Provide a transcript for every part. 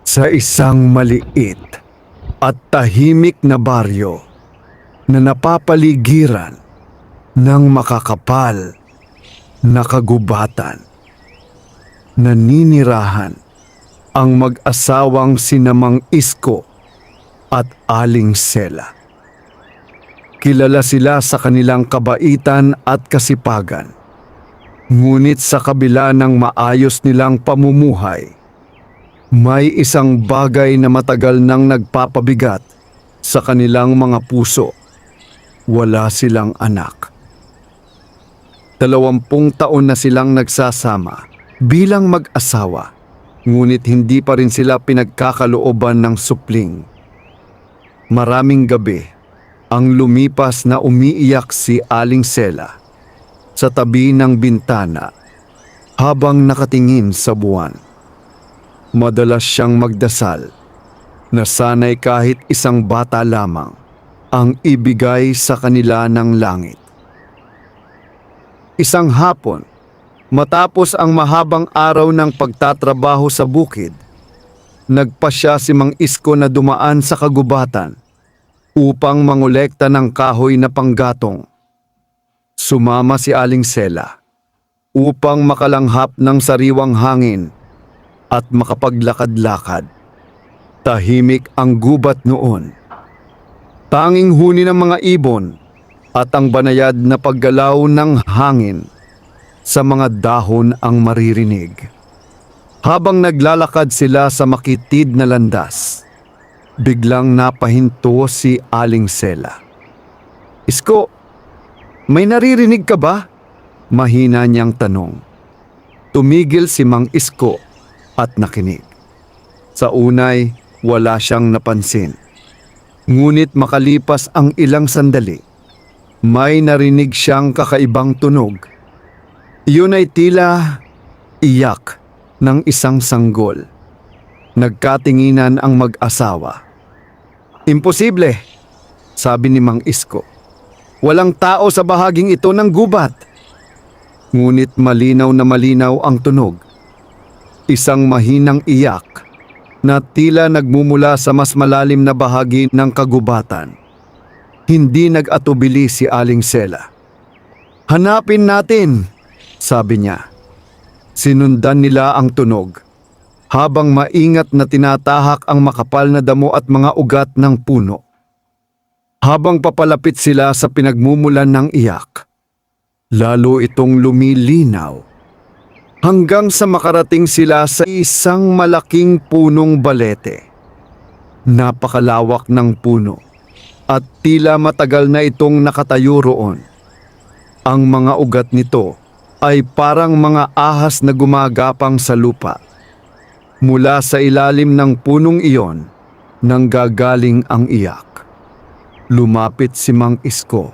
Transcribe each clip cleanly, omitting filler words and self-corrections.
Sa isang maliit at tahimik na baryo na napapaligiran ng makakapal na kagubatan, naninirahan ang mag-asawang sina Mang Isko at Aling Sela. Kilala sila sa kanilang kabaitan at kasipagan. Ngunit sa kabila ng maayos nilang pamumuhay, may isang bagay na matagal nang nagpapabigat sa kanilang mga puso. Wala silang anak. 20 taon na silang nagsasama bilang mag-asawa, ngunit hindi pa rin sila pinagkakalooban ng supling. Maraming gabi ang lumipas na umiiyak si Aling Sela sa tabi ng bintana habang nakatingin sa buwan. Madalas siyang magdasal na sana'y kahit isang bata lamang ang ibigay sa kanila ng langit. Isang hapon, matapos ang mahabang araw ng pagtatrabaho sa bukid, nagpasya si Mang Isko na dumaan sa kagubatan upang mangolekta ng kahoy na panggatong. Sumama si Aling Sela upang makalanghap ng sariwang hangin at makapaglakad-lakad. Tahimik ang gubat noon. Tanging huni ng mga ibon at ang banayad na paggalaw ng hangin sa mga dahon ang maririnig. Habang naglalakad sila sa makitid na landas, biglang napahinto si Aling Sela. "Isko, may naririnig ka ba?" Mahina niyang tanong. Tumigil si Mang Isko at nakinig. Sa unay, wala siyang napansin. Ngunit makalipas ang ilang sandali, may narinig siyang kakaibang tunog. Iyon ay tila iyak ng isang sanggol. Nagkatinginan ang mag-asawa. "Imposible," sabi ni Mang Isko. "Walang tao sa bahaging ito ng gubat." Ngunit malinaw na malinaw ang tunog. Isang mahinang iyak na tila nagmumula sa mas malalim na bahagi ng kagubatan. Hindi nag-atubili si Aling Sela. "Hanapin natin," sabi niya. Sinundan nila ang tunog, habang maingat na tinatahak ang makapal na damo at mga ugat ng puno. Habang papalapit sila sa pinagmumulan ng iyak, lalo itong lumilinaw hanggang sa makarating sila sa isang malaking punong balete. Napakalawak ng puno at tila matagal na itong nakatayo roon. Ang mga ugat nito ay parang mga ahas na gumagapang sa lupa. Mula sa ilalim ng punong iyon, nanggagaling ang iyak. Lumapit si Mang Isko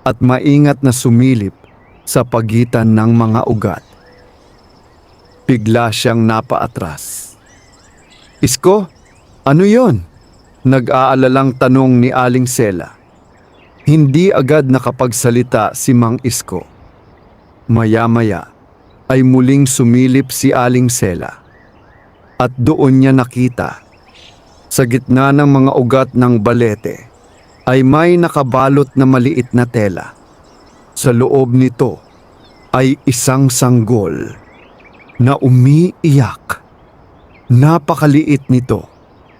at maingat na sumilip sa pagitan ng mga ugat. Bigla siyang napaatras. "Isko, ano yon?" Nag-aalalang tanong ni Aling Sela. Hindi agad nakapagsalita si Mang Isko. Maya-maya ay muling sumilip si Aling Sela. At doon niya nakita, sa gitna ng mga ugat ng balete, ay may nakabalot na maliit na tela. Sa loob nito ay isang sanggol na umiiyak. Napakaliit nito,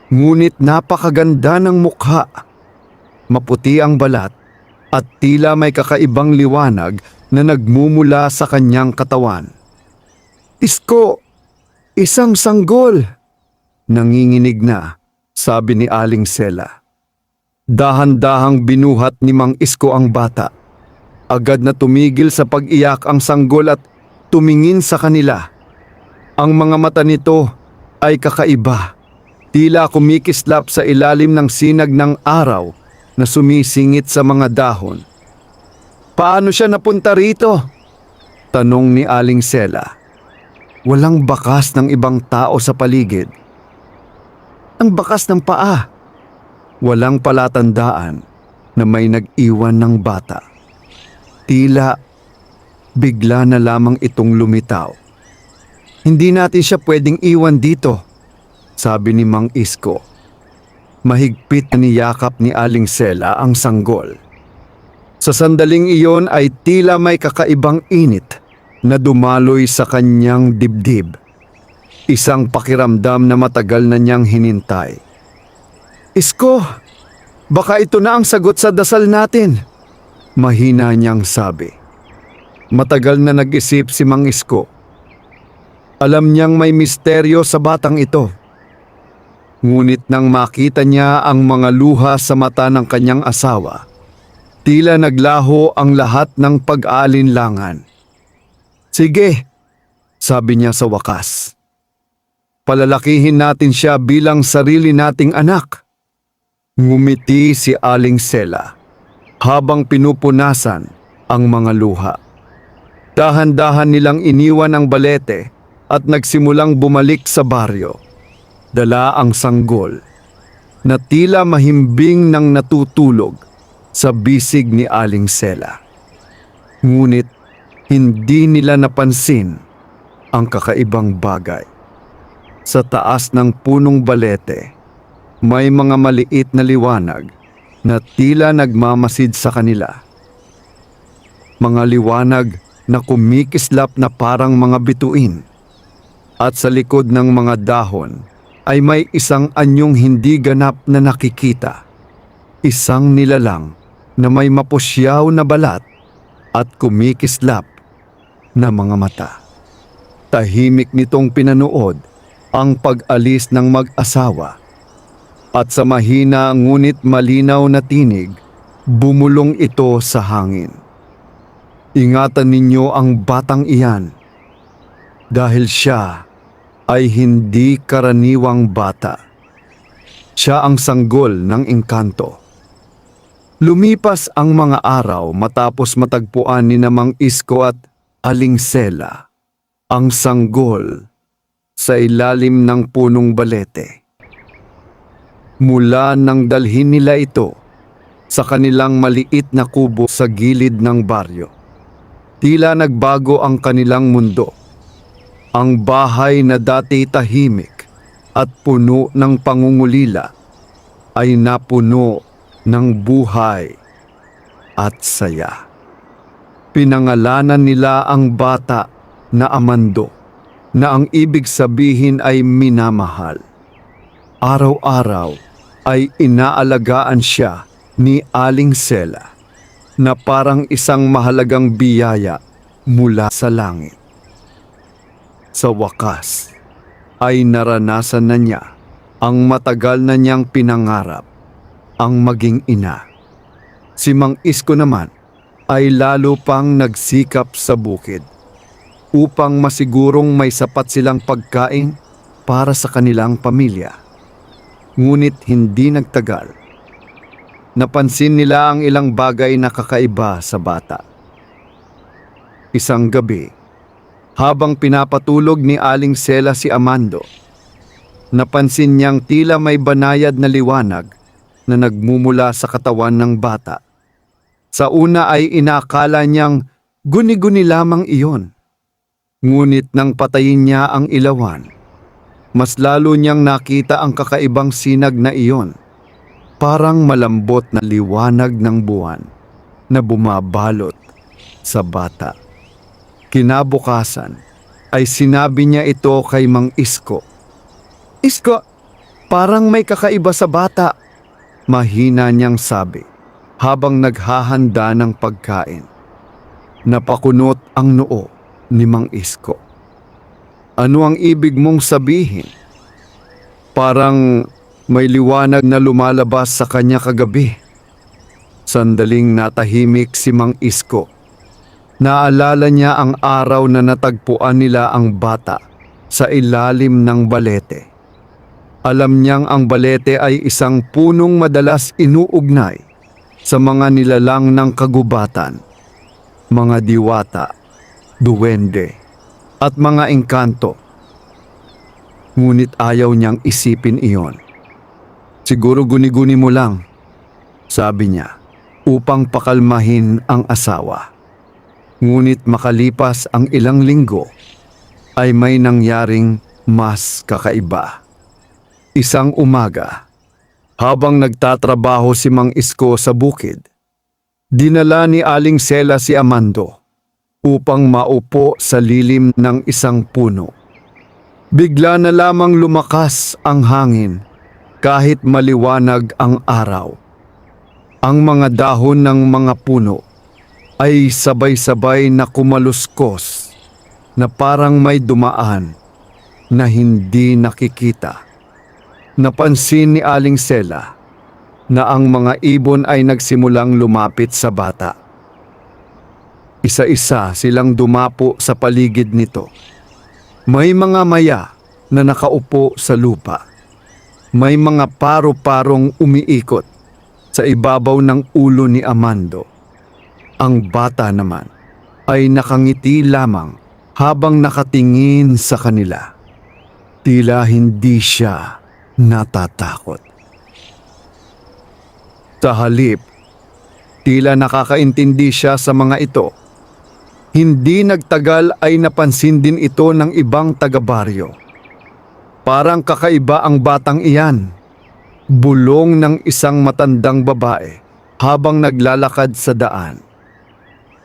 ngunit napakaganda ng mukha. Maputi ang balat at tila may kakaibang liwanag na nagmumula sa kanyang katawan. "Isko, isang sanggol!" Nanginginig na, sabi ni Aling Sela. Dahan-dahang binuhat ni Mang Isko ang bata. Agad na tumigil sa pag-iyak ang sanggol at tumingin sa kanila. Ang mga mata nito ay kakaiba. Tila kumikislap sa ilalim ng sinag ng araw na sumisingit sa mga dahon. "Paano siya napunta rito?" tanong ni Aling Sela. Walang bakas ng ibang tao sa paligid. Ang bakas ng paa. Walang palatandaan na may nag-iwan ng bata. Tila bigla na lamang itong lumitaw. "Hindi natin siya pwedeng iwan dito," sabi ni Mang Isko. Mahigpit na niyakap ni Aling Sela ang sanggol. Sa sandaling iyon ay tila may kakaibang init na dumaloy sa kanyang dibdib. Isang pakiramdam na matagal na niyang hinintay. "Isko, baka ito na ang sagot sa dasal natin," mahina niyang sabi. Matagal na nag-isip si Mang Isko. Alam niyang may misteryo sa batang ito. Ngunit nang makita niya ang mga luha sa mata ng kanyang asawa, tila naglaho ang lahat ng pag-aalinlangan. "Sige," sabi niya sa wakas. "Palalakihin natin siya bilang sarili nating anak." Ngumiti si Aling Sela habang pinupunasan ang mga luha. Dahan-dahan nilang iniwan ang balete at nagsimulang bumalik sa baryo. Dala ang sanggol na tila mahimbing nang natutulog sa bisig ni Aling Sela. Ngunit hindi nila napansin ang kakaibang bagay. Sa taas ng punong balete, may mga maliit na liwanag na tila nagmamasid sa kanila. Mga liwanag na kumikislap na parang mga bituin. At sa likod ng mga dahon ay may isang anyong hindi ganap na nakikita. Isang nilalang na may mapusyaw na balat at kumikislap na mga mata. Tahimik nitong pinanood ang pag-alis ng mag-asawa. At sa mahina ngunit malinaw na tinig, bumulong ito sa hangin. "Ingatan ninyo ang batang iyan dahil siya ay hindi karaniwang bata. Siya ang sanggol ng engkanto." Lumipas ang mga araw matapos matagpuan ni Mang Isko at Aling Sela ang sanggol sa ilalim ng punong balete. Mula nang dalhin nila ito sa kanilang maliit na kubo sa gilid ng baryo, tila nagbago ang kanilang mundo. Ang bahay na dati tahimik at puno ng pangungulila ay napuno ng buhay at saya. Pinangalanan nila ang bata na Amando, na ang ibig sabihin ay minamahal. Araw-araw ay inaalagaan siya ni Aling Sela na parang isang mahalagang biyaya mula sa langit. Sa wakas ay naranasan na niya ang matagal na niyang pinangarap, ang maging ina. Si Mang Isko naman ay lalo pang nagsikap sa bukid upang masigurong may sapat silang pagkain para sa kanilang pamilya. Ngunit hindi nagtagal. Napansin nila ang ilang bagay na kakaiba sa bata. Isang gabi, habang pinapatulog ni Aling Sela si Amando, napansin niyang tila may banayad na liwanag na nagmumula sa katawan ng bata. Sa una ay inakala niyang guni-guni lamang iyon. Ngunit nang patayin niya ang ilawan, mas lalo niyang nakita ang kakaibang sinag na iyon. Parang malambot na liwanag ng buwan na bumabalot sa bata. Kinabukasan ay sinabi niya ito kay Mang Isko. "Isko, parang may kakaiba sa bata," mahina niyang sabi habang naghahanda ng pagkain. Napakunot ang noo ni Mang Isko. "Ano ang ibig mong sabihin?" "Parang may liwanag na lumalabas sa kanya kagabi." Sandaling natahimik si Mang Isko. Naalala niya ang araw na natagpuan nila ang bata sa ilalim ng balete. Alam niyang ang balete ay isang punong madalas inuugnay sa mga nilalang ng kagubatan, mga diwata, duwende, at mga engkanto. Ngunit ayaw niyang isipin iyon. "Siguro guni-guni mo lang," sabi niya, upang pakalmahin ang asawa. Ngunit makalipas ang ilang linggo, ay may nangyaring mas kakaiba. Isang umaga, habang nagtatrabaho si Mang Isko sa bukid, dinala ni Aling Sela si Amando upang maupo sa lilim ng isang puno. Bigla na lamang lumakas ang hangin kahit maliwanag ang araw. Ang mga dahon ng mga puno ay sabay-sabay na kumaluskos na parang may dumaan na hindi nakikita. Napansin ni Aling Sela na ang mga ibon ay nagsimulang lumapit sa bata. Isa-isa silang dumapo sa paligid nito. May mga maya na nakaupo sa lupa. May mga paro-parong umiikot sa ibabaw ng ulo ni Amando. Ang bata naman ay nakangiti lamang habang nakatingin sa kanila. Tila hindi siya natatakot. Sa halip, tila nakakaintindi siya sa mga ito. Hindi nagtagal ay napansin din ito ng ibang taga-baryo. Parang kakaiba ang batang iyan. Bulong ng isang matandang babae habang naglalakad sa daan.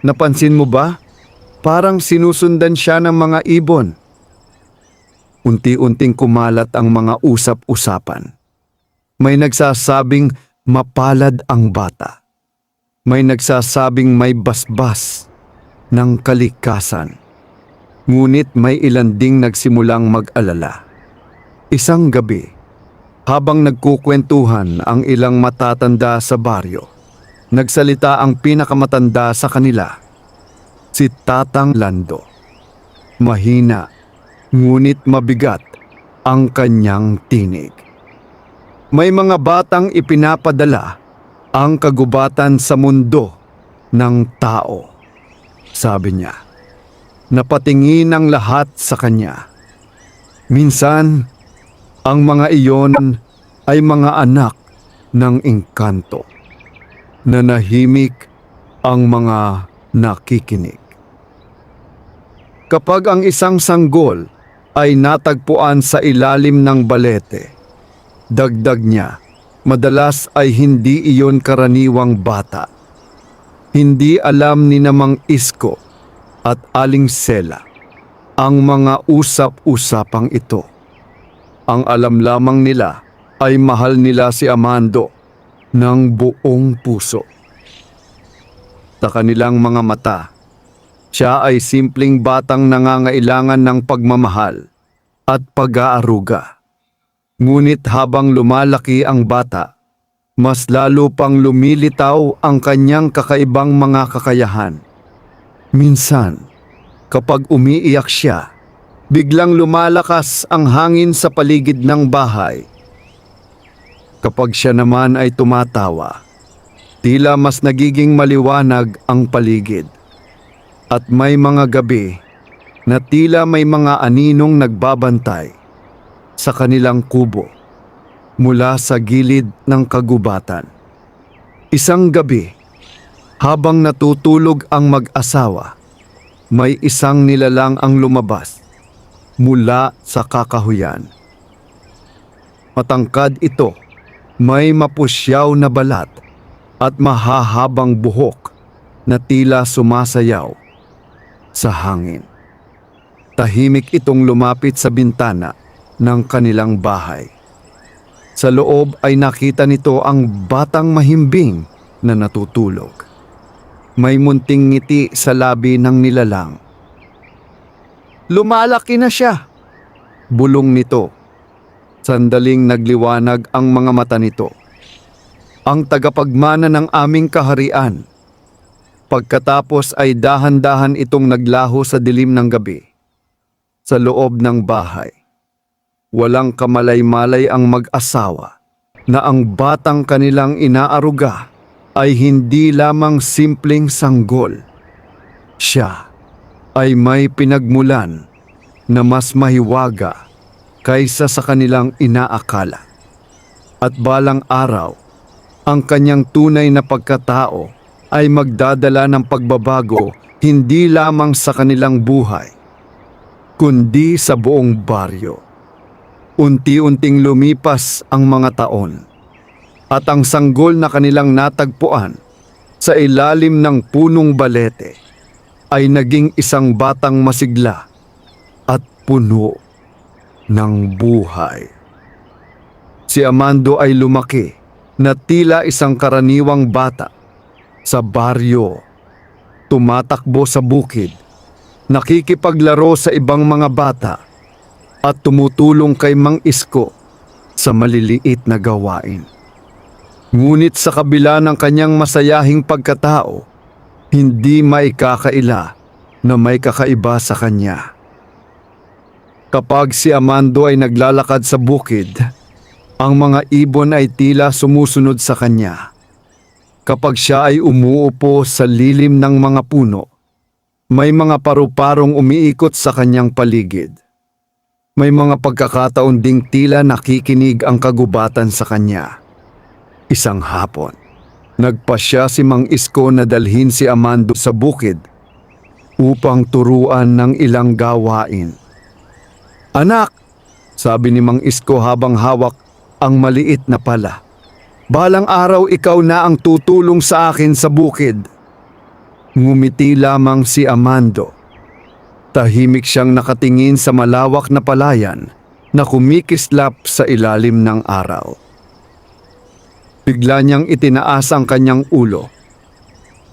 Napansin mo ba? Parang sinusundan siya ng mga ibon. Unti-unting kumalat ang mga usap-usapan. May nagsasabing mapalad ang bata. May nagsasabing may basbas ng kalikasan. Ngunit may ilan ding nagsimulang mag-alala. Isang gabi, habang nagkukwentuhan ang ilang matatanda sa baryo, nagsalita ang pinakamatanda sa kanila, si Tatang Lando. Mahina, ngunit mabigat ang kanyang tinig. May mga batang ipinapadala ang kagubatan sa mundo ng tao, sabi niya. Napatingin ang lahat sa kanya. Minsan, ang mga iyon ay mga anak ng engkanto. Nanahimik ang mga nakikinig. Kapag ang isang sanggol ay natagpuan sa ilalim ng balete, dagdag niya, madalas ay hindi iyon karaniwang bata. Hindi alam ni Mang Isko at Aling Sela ang mga usap-usapang ito. Ang alam lamang nila ay mahal nila si Amando ng buong puso. Sa kanilang mga mata, siya ay simpleng batang nangangailangan ng pagmamahal at pag-aaruga. Ngunit habang lumalaki ang bata, mas lalo pang lumilitaw ang kanyang kakaibang mga kakayahan. Minsan, kapag umiiyak siya, biglang lumalakas ang hangin sa paligid ng bahay. Kapag siya naman ay tumatawa, tila mas nagiging maliwanag ang paligid. At may mga gabi na tila may mga aninong nagbabantay sa kanilang kubo mula sa gilid ng kagubatan. Isang gabi, habang natutulog ang mag-asawa, may isang nilalang ang lumabas mula sa kakahuyan. Matangkad ito, may mapusyaw na balat at mahahabang buhok na tila sumasayaw sa hangin. Tahimik itong lumapit sa bintana ng kanilang bahay. Sa loob ay nakita nito ang batang mahimbing na natutulog. May munting ngiti sa labi ng nilalang. Lumalaki na siya, bulong nito. Sandaling nagliwanag ang mga mata nito. Ang tagapagmana ng aming kaharian. Pagkatapos ay dahan-dahan itong naglaho sa dilim ng gabi. Sa loob ng bahay, walang kamalay-malay ang mag-asawa na ang batang kanilang inaaruga ay hindi lamang simpleng sanggol. Siya ay may pinagmulan na mas mahiwaga kaysa sa kanilang inaakala. At balang araw, ang kanyang tunay na pagkatao ay magdadala ng pagbabago hindi lamang sa kanilang buhay, kundi sa buong baryo. Unti-unting lumipas ang mga taon at ang sanggol na kanilang natagpuan sa ilalim ng punong balete ay naging isang batang masigla at puno ng buhay. Si Amando ay lumaki na tila isang karaniwang bata sa baryo, tumatakbo sa bukid, nakikipaglaro sa ibang mga bata at tumutulong kay Mang Isko sa maliliit na gawain. Ngunit sa kabila ng kanyang masayahing pagkatao, hindi maikakaila na may kakaiba sa kanya. Kapag si Amando ay naglalakad sa bukid, ang mga ibon ay tila sumusunod sa kanya. Kapag siya ay umuupo sa lilim ng mga puno, may mga paru-parong umiikot sa kanyang paligid. May mga pagkakataon ding tila nakikinig ang kagubatan sa kanya. Isang hapon, nagpasya si Mang Isko na dalhin si Amando sa bukid upang turuan ng ilang gawain. "Anak," sabi ni Mang Isko habang hawak ang maliit na pala, "balang araw ikaw na ang tutulong sa akin sa bukid." Ngumiti lamang si Amando. Tahimik siyang nakatingin sa malawak na palayan na kumikislap sa ilalim ng araw. Bigla niyang itinaas ang kanyang ulo.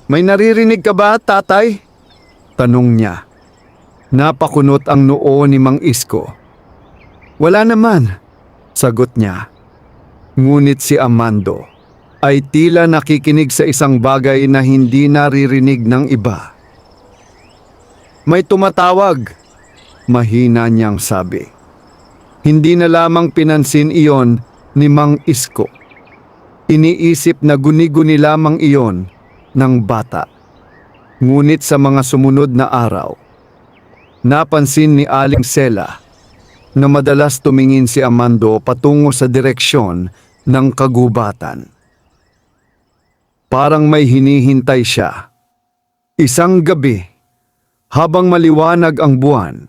"May naririnig ka ba, tatay?" tanong niya. Napakunot ang noo ni Mang Isko. "Wala naman," sagot niya. Ngunit si Amando ay tila nakikinig sa isang bagay na hindi naririnig ng iba. "May tumatawag," mahina niyang sabi. Hindi na lamang pinansin iyon ni Mang Isko. Iniisip na guni-guni lamang iyon ng bata. Ngunit sa mga sumunod na araw, napansin ni Aling Sela na madalas tumingin si Amando patungo sa direksyon ng kagubatan. Parang may hinihintay siya. Isang gabi, habang maliwanag ang buwan,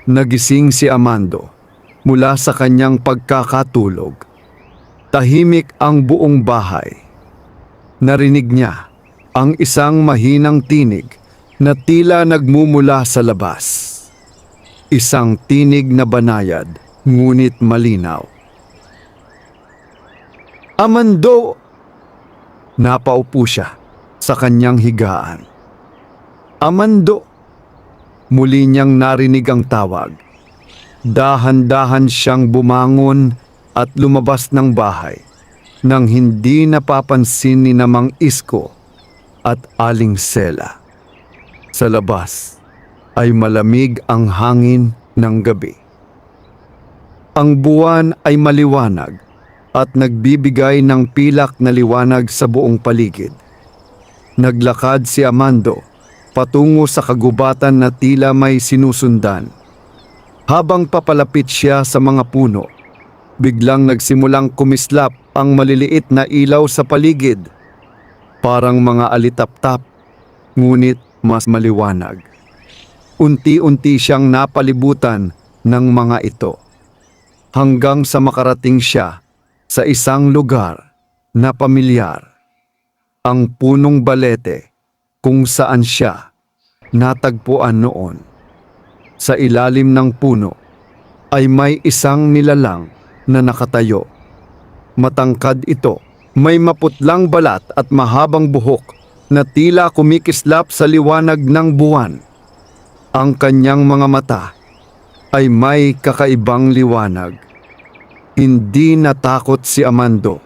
nagising si Amando mula sa kanyang pagkakatulog. Tahimik ang buong bahay. Narinig niya ang isang mahinang tinig na tila nagmumula sa labas. Isang tinig na banayad, ngunit malinaw. "Amando!" Napaupo siya sa kanyang higaan. "Amando!" Muli niyang narinig ang tawag. Dahan-dahan siyang bumangon at lumabas ng bahay nang hindi napapansin ni Mang Isko at Aling Sela. Sa labas ay malamig ang hangin ng gabi. Ang buwan ay maliwanag at nagbibigay ng pilak na liwanag sa buong paligid. Naglakad si Amando patungo sa kagubatan na tila may sinusundan. Habang papalapit siya sa mga puno, biglang nagsimulang kumislap ang maliliit na ilaw sa paligid. Parang mga alitap-tap, ngunit mas maliwanag. Unti-unti siyang napalibutan ng mga ito, hanggang sa makarating siya sa isang lugar na pamilyar. Ang punong balete kung saan siya natagpuan noon. Sa ilalim ng puno ay may isang nilalang na nakatayo. Matangkad ito, may maputlang balat at mahabang buhok na tila kumikislap sa liwanag ng buwan. Ang kanyang mga mata ay may kakaibang liwanag. Hindi natakot si Amando.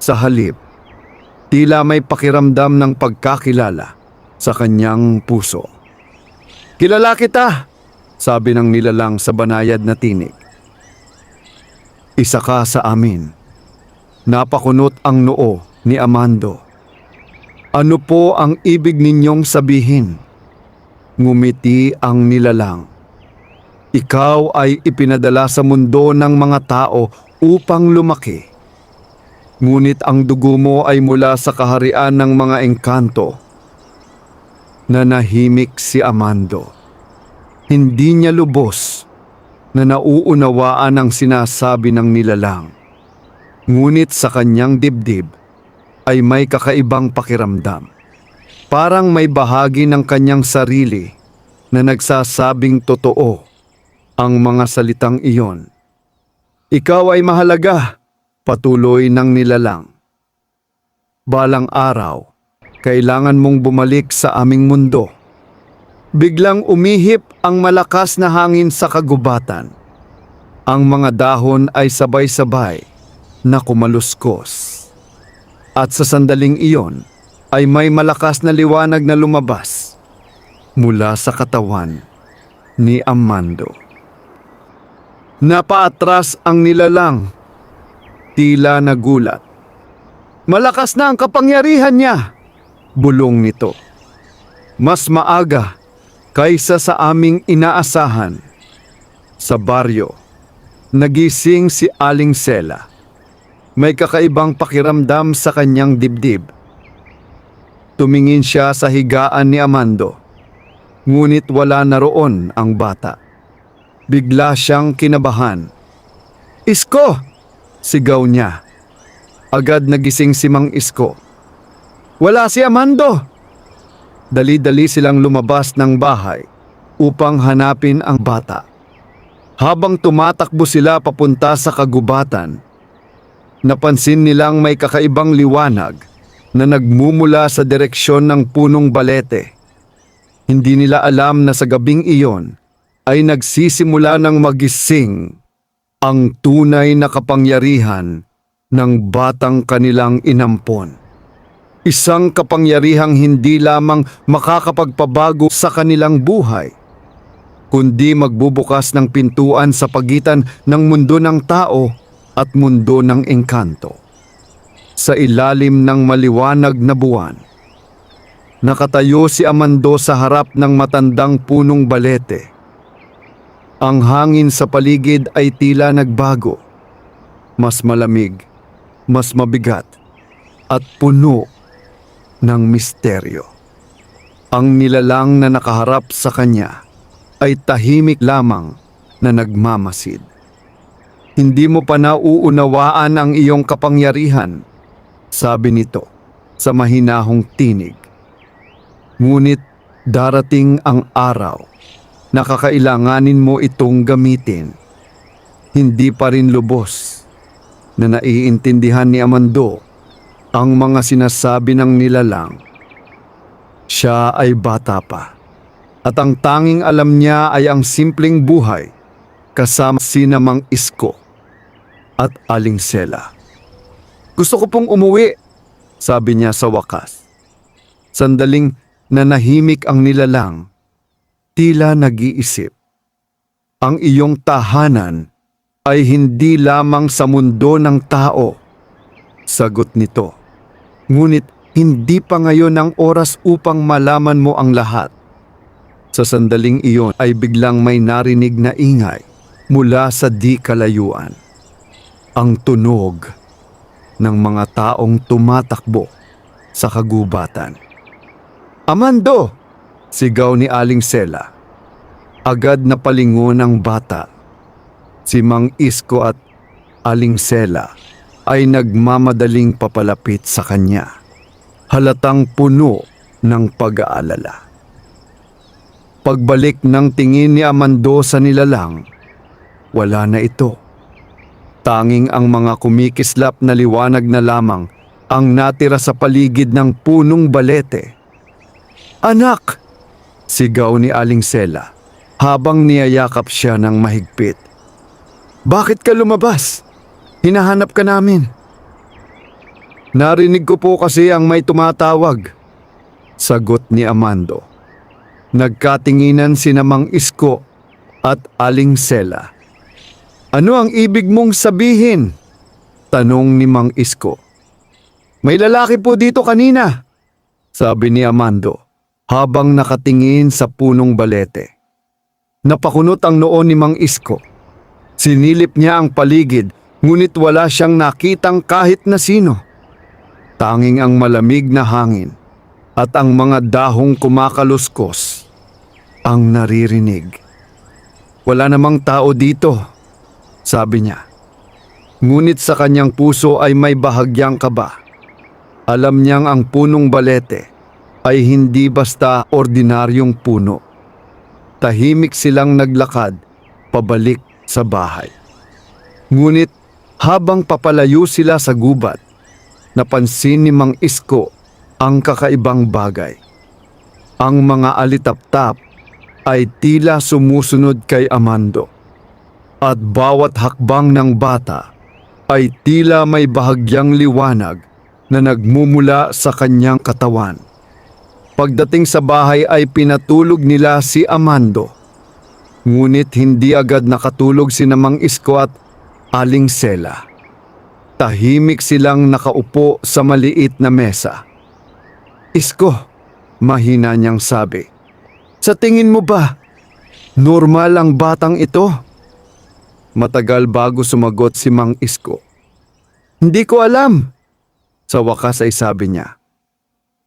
Sa halip, tila may pakiramdam ng pagkakilala sa kanyang puso. "Kilala kita," sabi ng nilalang sa banayad na tinig. "Isa ka sa amin." Napakunot ang noo ni Amando. "Ano po ang ibig ninyong sabihin?" Ngumiti ang nilalang. "Ikaw ay ipinadala sa mundo ng mga tao upang lumaki. Ngunit ang dugo mo ay mula sa kaharian ng mga engkanto." Nanahimik si Amando. Hindi niya lubos na nauunawaan ang sinasabi ng nilalang. Ngunit sa kanyang dibdib ay may kakaibang pakiramdam. Parang may bahagi ng kanyang sarili na nagsasabing totoo ang mga salitang iyon. Ikaw ay mahalaga, patuloy ng nilalang. Balang araw, kailangan mong bumalik sa aming mundo. Biglang umihip ang malakas na hangin sa kagubatan. Ang mga dahon ay sabay-sabay na kumaluskos. At sa sandaling iyon ay may malakas na liwanag na lumabas mula sa katawan ni Armando. Napaatras ang nilalang, tila nagulat. Malakas na ang kapangyarihan niya, bulong nito. Mas maaga kaysa sa aming inaasahan. Sa baryo, nagising si Aling Sela. May kakaibang pakiramdam sa kanyang dibdib. Tumingin siya sa higaan ni Armando, ngunit wala na roon ang bata. Bigla siyang kinabahan. Isko! Sigaw niya. Agad nagising si Mang Isko. Wala si Armando! Dali-dali silang lumabas ng bahay upang hanapin ang bata. Habang tumatakbo sila papunta sa kagubatan, napansin nilang may kakaibang liwanag na nagmumula sa direksyon ng punong balete. Hindi nila alam na sa gabing iyon ay nagsisimula ng magising ang tunay na kapangyarihan ng batang kanilang inampon. Isang kapangyarihang hindi lamang makakapagpabago sa kanilang buhay, kundi magbubukas ng pintuan sa pagitan ng mundo ng tao at mundo ng engkanto. Sa ilalim ng maliwanag na buwan, nakatayo si Armando sa harap ng matandang punong balete. Ang hangin sa paligid ay tila nagbago. Mas malamig, mas mabigat, at puno ng misteryo. Ang nilalang na nakaharap sa kanya ay tahimik lamang na nagmamasid. Hindi mo pa nauunawaan ang iyong kapangyarihan, sabi nito sa mahinahong tinig. Ngunit darating ang araw na kakailanganin mo itong gamitin. Hindi pa rin lubos na naiintindihan ni Armando ang mga sinasabi ng nilalang. Siya ay bata pa, at ang tanging alam niya ay ang simpleng buhay kasama sina Mang Isko at Aling Sela. Gusto ko pong umuwi, sabi niya sa wakas. Sandaling nanahimik ang nilalang, tila nag-iisip. Ang iyong tahanan ay hindi lamang sa mundo ng tao, sagot nito. Ngunit hindi pa ngayon ang oras upang malaman mo ang lahat. Sa sandaling iyon ay biglang may narinig na ingay mula sa di kalayuan. Ang tunog ng mga taong tumatakbo sa kagubatan. Armando! Sigaw ni Aling Sela. Agad na palingon ang bata. Si Mang Isko at Aling Sela ay nagmamadaling papalapit sa kanya. Halatang puno ng pag-aalala. Pagbalik ng tingin ni Armando sa nilalang, wala na ito. Tanging ang mga kumikislap na liwanag na lamang ang natira sa paligid ng punong balete. Anak! Sigaw ni Aling Sela habang niyayakap siya ng mahigpit. Bakit ka lumabas? Hinahanap ka namin. Narinig ko po kasi ang may tumatawag, sagot ni Armando. Nagkatinginan sina Mang Isko at Aling Sela. Ano ang ibig mong sabihin? Tanong ni Mang Isko. May lalaki po dito kanina, sabi ni Armando habang nakatingin sa punong balete. Napakunot ang noo ni Mang Isko. Sinilip niya ang paligid, ngunit wala siyang nakitang kahit na sino. Tanging ang malamig na hangin at ang mga dahong kumakaluskos ang naririnig. Wala namang tao dito, sabi niya. Ngunit sa kanyang puso ay may bahagyang kaba. Alam niyang ang punong balete ay hindi basta ordinaryong puno. Tahimik silang naglakad pabalik sa bahay. Ngunit habang papalayo sila sa gubat, napansin ni Mang Isko ang kakaibang bagay. Ang mga alitaptap ay tila sumusunod kay Amando. At bawat hakbang ng bata ay tila may bahagyang liwanag na nagmumula sa kanyang katawan. Pagdating sa bahay ay pinatulog nila si Amando. Ngunit hindi agad nakatulog si Mang Isko at Aling Sela. Tahimik silang nakaupo sa maliit na mesa. Isko, mahina niyang sabi. Sa tingin mo ba, normal ang batang ito? Matagal bago sumagot si Mang Isko. Hindi ko alam. Sa wakas ay sabi niya.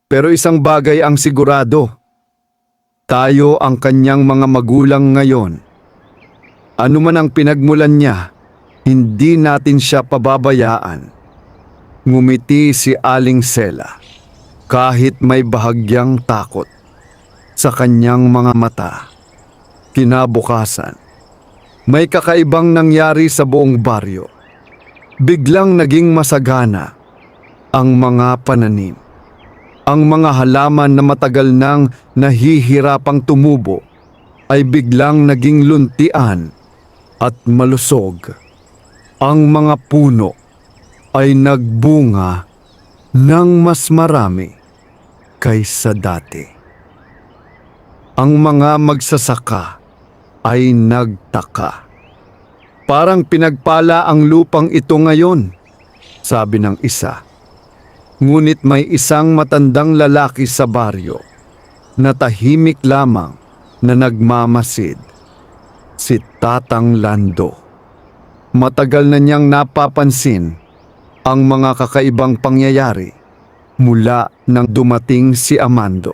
Pero isang bagay ang sigurado. Tayo ang kanyang mga magulang ngayon. Ano man ang pinagmulan niya, hindi natin siya pababayaan. Ngumiti si Aling Sela kahit may bahagyang takot sa kanyang mga mata. Kinabukasan, may kakaibang nangyari sa buong baryo. Biglang naging masagana ang mga pananim. Ang mga halaman na matagal nang nahihirapang tumubo ay biglang naging luntian at malusog. Ang mga puno ay nagbunga ng mas marami kaysa dati. Ang mga magsasaka ay nagtaka. Parang pinagpala ang lupang ito ngayon, sabi ng isa. Ngunit may isang matandang lalaki sa baryo na tahimik lamang na nagmamasid. Si Tatang Lando. Matagal na niyang napapansin ang mga kakaibang pangyayari mula nang dumating si Amando.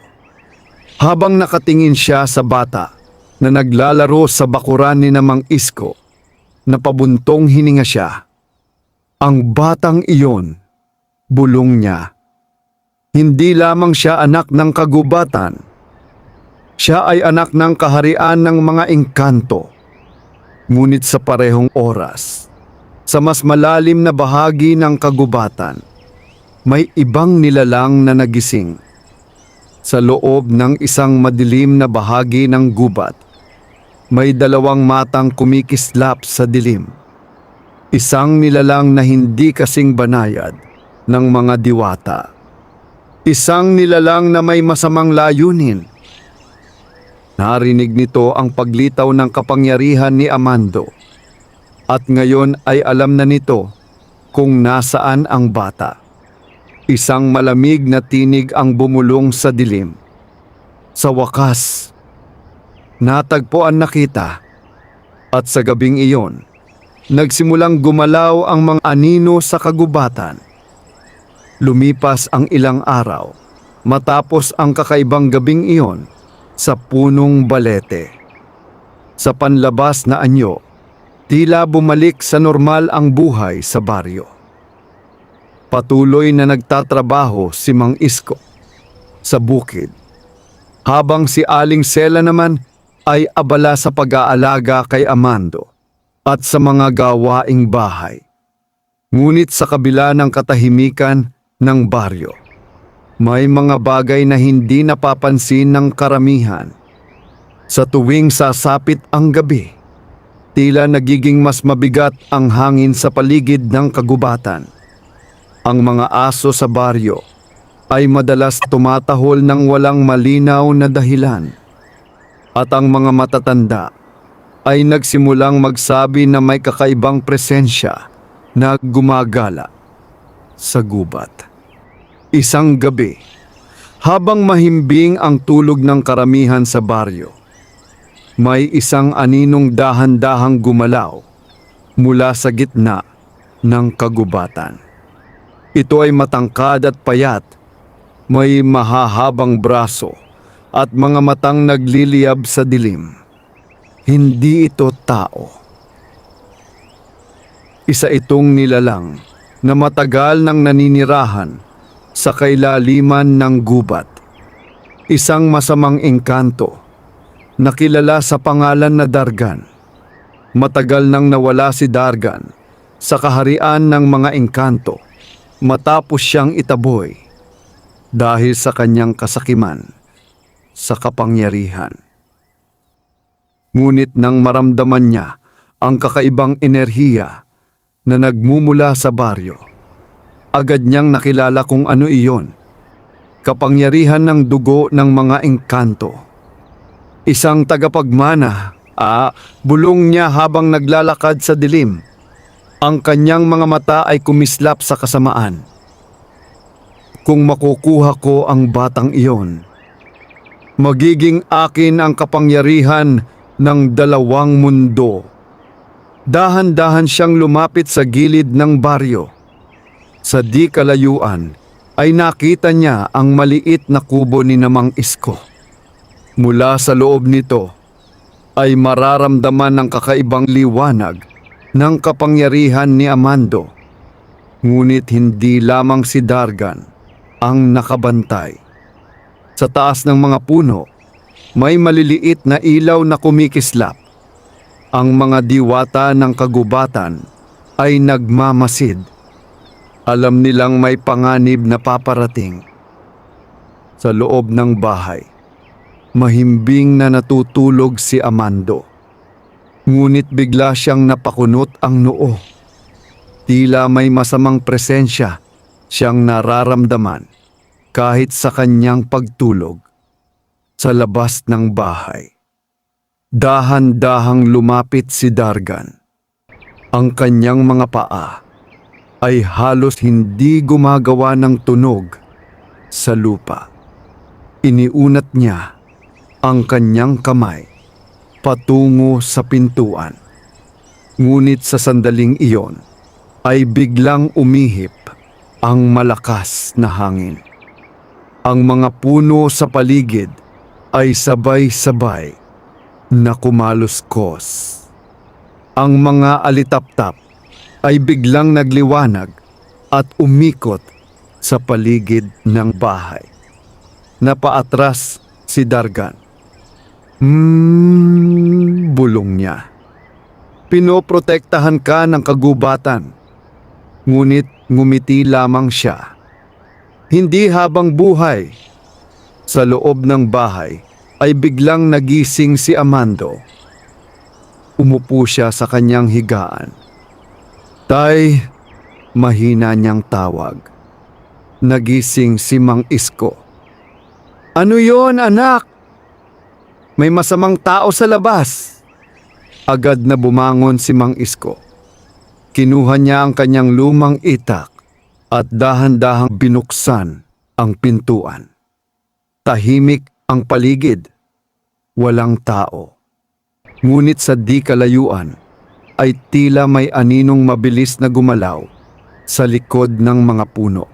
Habang nakatingin siya sa bata na naglalaro sa bakuran ni Mang Isko, napabuntong hininga siya. Ang batang iyon, bulong niya. Hindi lamang siya anak ng kagubatan. Siya ay anak ng kaharian ng mga engkanto. Ngunit sa parehong oras, sa mas malalim na bahagi ng kagubatan, may ibang nilalang na nagising. Sa loob ng isang madilim na bahagi ng gubat, may dalawang matang kumikislap sa dilim. Isang nilalang na hindi kasing banayad ng mga diwata. Isang nilalang na may masamang layunin. Narinig nito ang paglitaw ng kapangyarihan ni Amando. At ngayon ay alam na nito kung nasaan ang bata. Isang malamig na tinig ang bumulong sa dilim. Sa wakas, natagpuan na kita. At sa gabing iyon, nagsimulang gumalaw ang mga anino sa kagubatan. Lumipas ang ilang araw matapos ang kakaibang gabing iyon sa punong balete. Sa panlabas na anyo, tila bumalik sa normal ang buhay sa baryo. Patuloy na nagtatrabaho si Mang Isko sa bukid, habang si Aling Sela naman ay abala sa pag-aalaga kay Amando at sa mga gawaing bahay. Ngunit sa kabila ng katahimikan ng baryo, may mga bagay na hindi napapansin ng karamihan. Sa tuwing sasapit ang gabi, tila nagiging mas mabigat ang hangin sa paligid ng kagubatan. Ang mga aso sa baryo ay madalas tumatahol ng walang malinaw na dahilan. At ang mga matatanda ay nagsimulang magsabi na may kakaibang presensya na gumagala sa gubat. Isang gabi, habang mahimbing ang tulog ng karamihan sa baryo, may isang aninong dahan-dahang gumalaw mula sa gitna ng kagubatan. Ito ay matangkad at payat, may mahahabang braso at mga matang nagliliyab sa dilim. Hindi ito tao. Isa itong nilalang na matagal nang naninirahan sa kailaliman ng gubat. Isang masamang engkanto na kilala sa pangalan na Dargan. Matagal nang nawala si Dargan sa kaharian ng mga engkanto matapos siyang itaboy dahil sa kanyang kasakiman sa kapangyarihan. Ngunit nang maramdaman niya ang kakaibang enerhiya na nagmumula sa baryo, agad niyang nakilala kung ano iyon. Kapangyarihan ng dugo ng mga engkanto. Isang tagapagmana, bulong niya habang naglalakad sa dilim. Ang kanyang mga mata ay kumislap sa kasamaan. Kung makukuha ko ang batang iyon, magiging akin ang kapangyarihan ng dalawang mundo. Dahan-dahan siyang lumapit sa gilid ng baryo. Sa di kalayuan ay nakita niya ang maliit na kubo ni Namang Isko. Mula sa loob nito ay mararamdaman ng kakaibang liwanag ng kapangyarihan ni Amando. Ngunit hindi lamang si Dargan ang nakabantay. Sa taas ng mga puno, may maliliit na ilaw na kumikislap. Ang mga diwata ng kagubatan ay nagmamasid. Alam nilang may panganib na paparating. Sa loob ng bahay, mahimbing na natutulog si Amando. Ngunit bigla siyang napakunot ang noo. Tila may masamang presensya siyang nararamdaman kahit sa kanyang pagtulog. Sa labas ng bahay, dahan-dahang lumapit si Dargan. Ang kanyang mga paa ay halos hindi gumagawa ng tunog sa lupa. Iniunat niya ang kanyang kamay patungo sa pintuan. Ngunit sa sandaling iyon ay biglang umihip ang malakas na hangin. Ang mga puno sa paligid ay sabay-sabay na kumaluskos. Ang mga alitaptap ay biglang nagliwanag at umikot sa paligid ng bahay. Napaatras si Dargan. Bulong niya. Pinoprotektahan ka ng kagubatan. Ngunit ngumiti lamang siya. Hindi habang buhay. Sa loob ng bahay ay biglang nagising si Amando. Umupo siya sa kanyang higaan. Tay, mahina niyang tawag. Nagising si Mang Isko. Ano yon, anak? May masamang tao sa labas. Agad na bumangon si Mang Isko. Kinuha niya ang kanyang lumang itak at dahan-dahang binuksan ang pintuan. Tahimik ang paligid. Walang tao. Ngunit sa di kalayuan ay tila may aninong mabilis na gumalaw sa likod ng mga puno.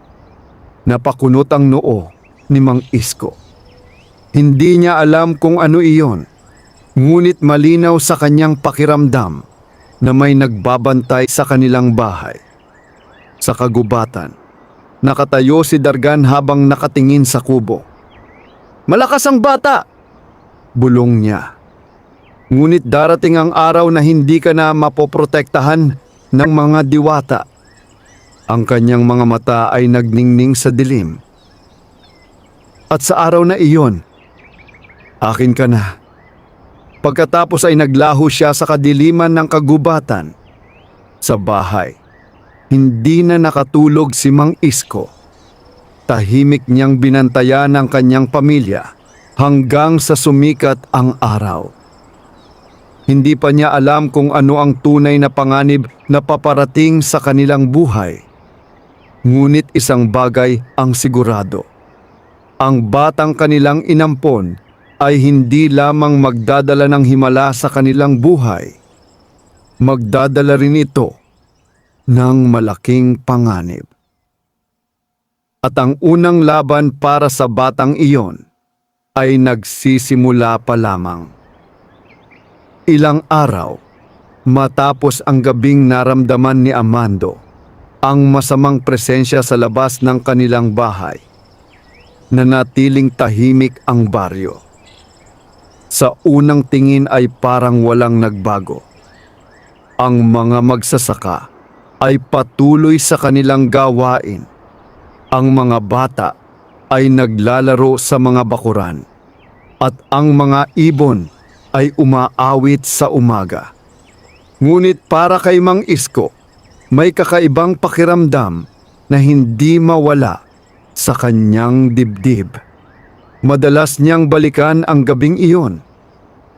Napakunot ang noo ni Mang Isko. Hindi niya alam kung ano iyon, ngunit malinaw sa kanyang pakiramdam na may nagbabantay sa kanilang bahay. Sa kagubatan, nakatayo si Dargan habang nakatingin sa kubo. Malakas ang bata! Bulong niya. Ngunit darating ang araw na hindi ka na mapoprotektahan ng mga diwata. Ang kanyang mga mata ay nagningning sa dilim. At sa araw na iyon, akin ka na. Pagkatapos ay naglaho siya sa kadiliman ng kagubatan. Sa bahay, hindi na nakatulog si Mang Isko. Tahimik niyang binantayan ang kanyang pamilya hanggang sa sumikat ang araw. Hindi pa niya alam kung ano ang tunay na panganib na paparating sa kanilang buhay. Ngunit isang bagay ang sigurado. Ang batang kanilang inampon ay hindi lamang magdadala ng himala sa kanilang buhay. Magdadala rin ito ng malaking panganib. At ang unang laban para sa batang iyon ay nagsisimula pa lamang. Ilang araw, matapos ang gabing naramdaman ni Amando ang masamang presensya sa labas ng kanilang bahay, nanatiling tahimik ang baryo. Sa unang tingin ay parang walang nagbago. Ang mga magsasaka ay patuloy sa kanilang gawain. Ang mga bata ay naglalaro sa mga bakuran at ang mga ibon ay umaawit sa umaga. Ngunit para kay Mang Isko, may kakaibang pakiramdam na hindi mawala sa kanyang dibdib. Madalas niyang balikan ang gabing iyon.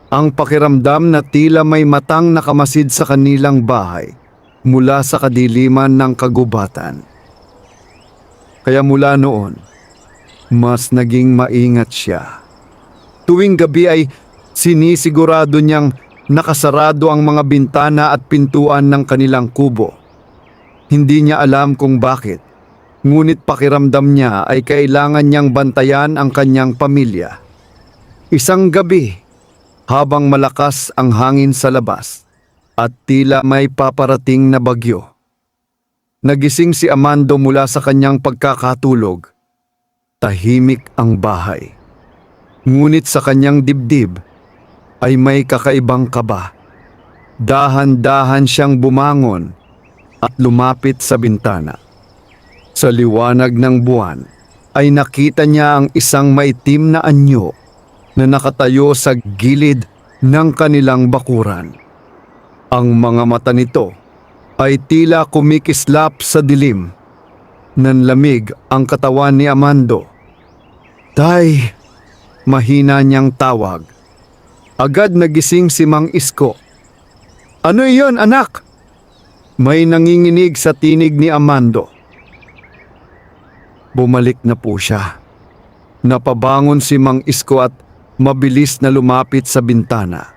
Ang pakiramdam na tila may matang nakamasid sa kanilang bahay mula sa kadiliman ng kagubatan. Kaya mula noon, mas naging maingat siya. Tuwing gabi ay sinisigurado niyang nakasarado ang mga bintana at pintuan ng kanilang kubo. Hindi niya alam kung bakit, ngunit pakiramdam niya ay kailangan niyang bantayan ang kanyang pamilya. Isang gabi, habang malakas ang hangin sa labas at tila may paparating na bagyo, nagising si Amando mula sa kanyang pagkakatulog. Tahimik ang bahay. Ngunit sa kanyang dibdib ay may kakaibang kaba. Dahan-dahan siyang bumangon at lumapit sa bintana. Sa liwanag ng buwan ay nakita niya ang isang maitim na anyo na nakatayo sa gilid ng kanilang bakuran. Ang mga mata nito ay tila kumikislap sa dilim. Nanlamig ang katawan ni Amando. "Tay!" mahina niyang tawag. Agad nagising si Mang Isko. "Ano iyon, anak?" May nanginginig sa tinig ni Amando. Bumalik na po siya. Napabangon si Mang Isko at mabilis na lumapit sa bintana.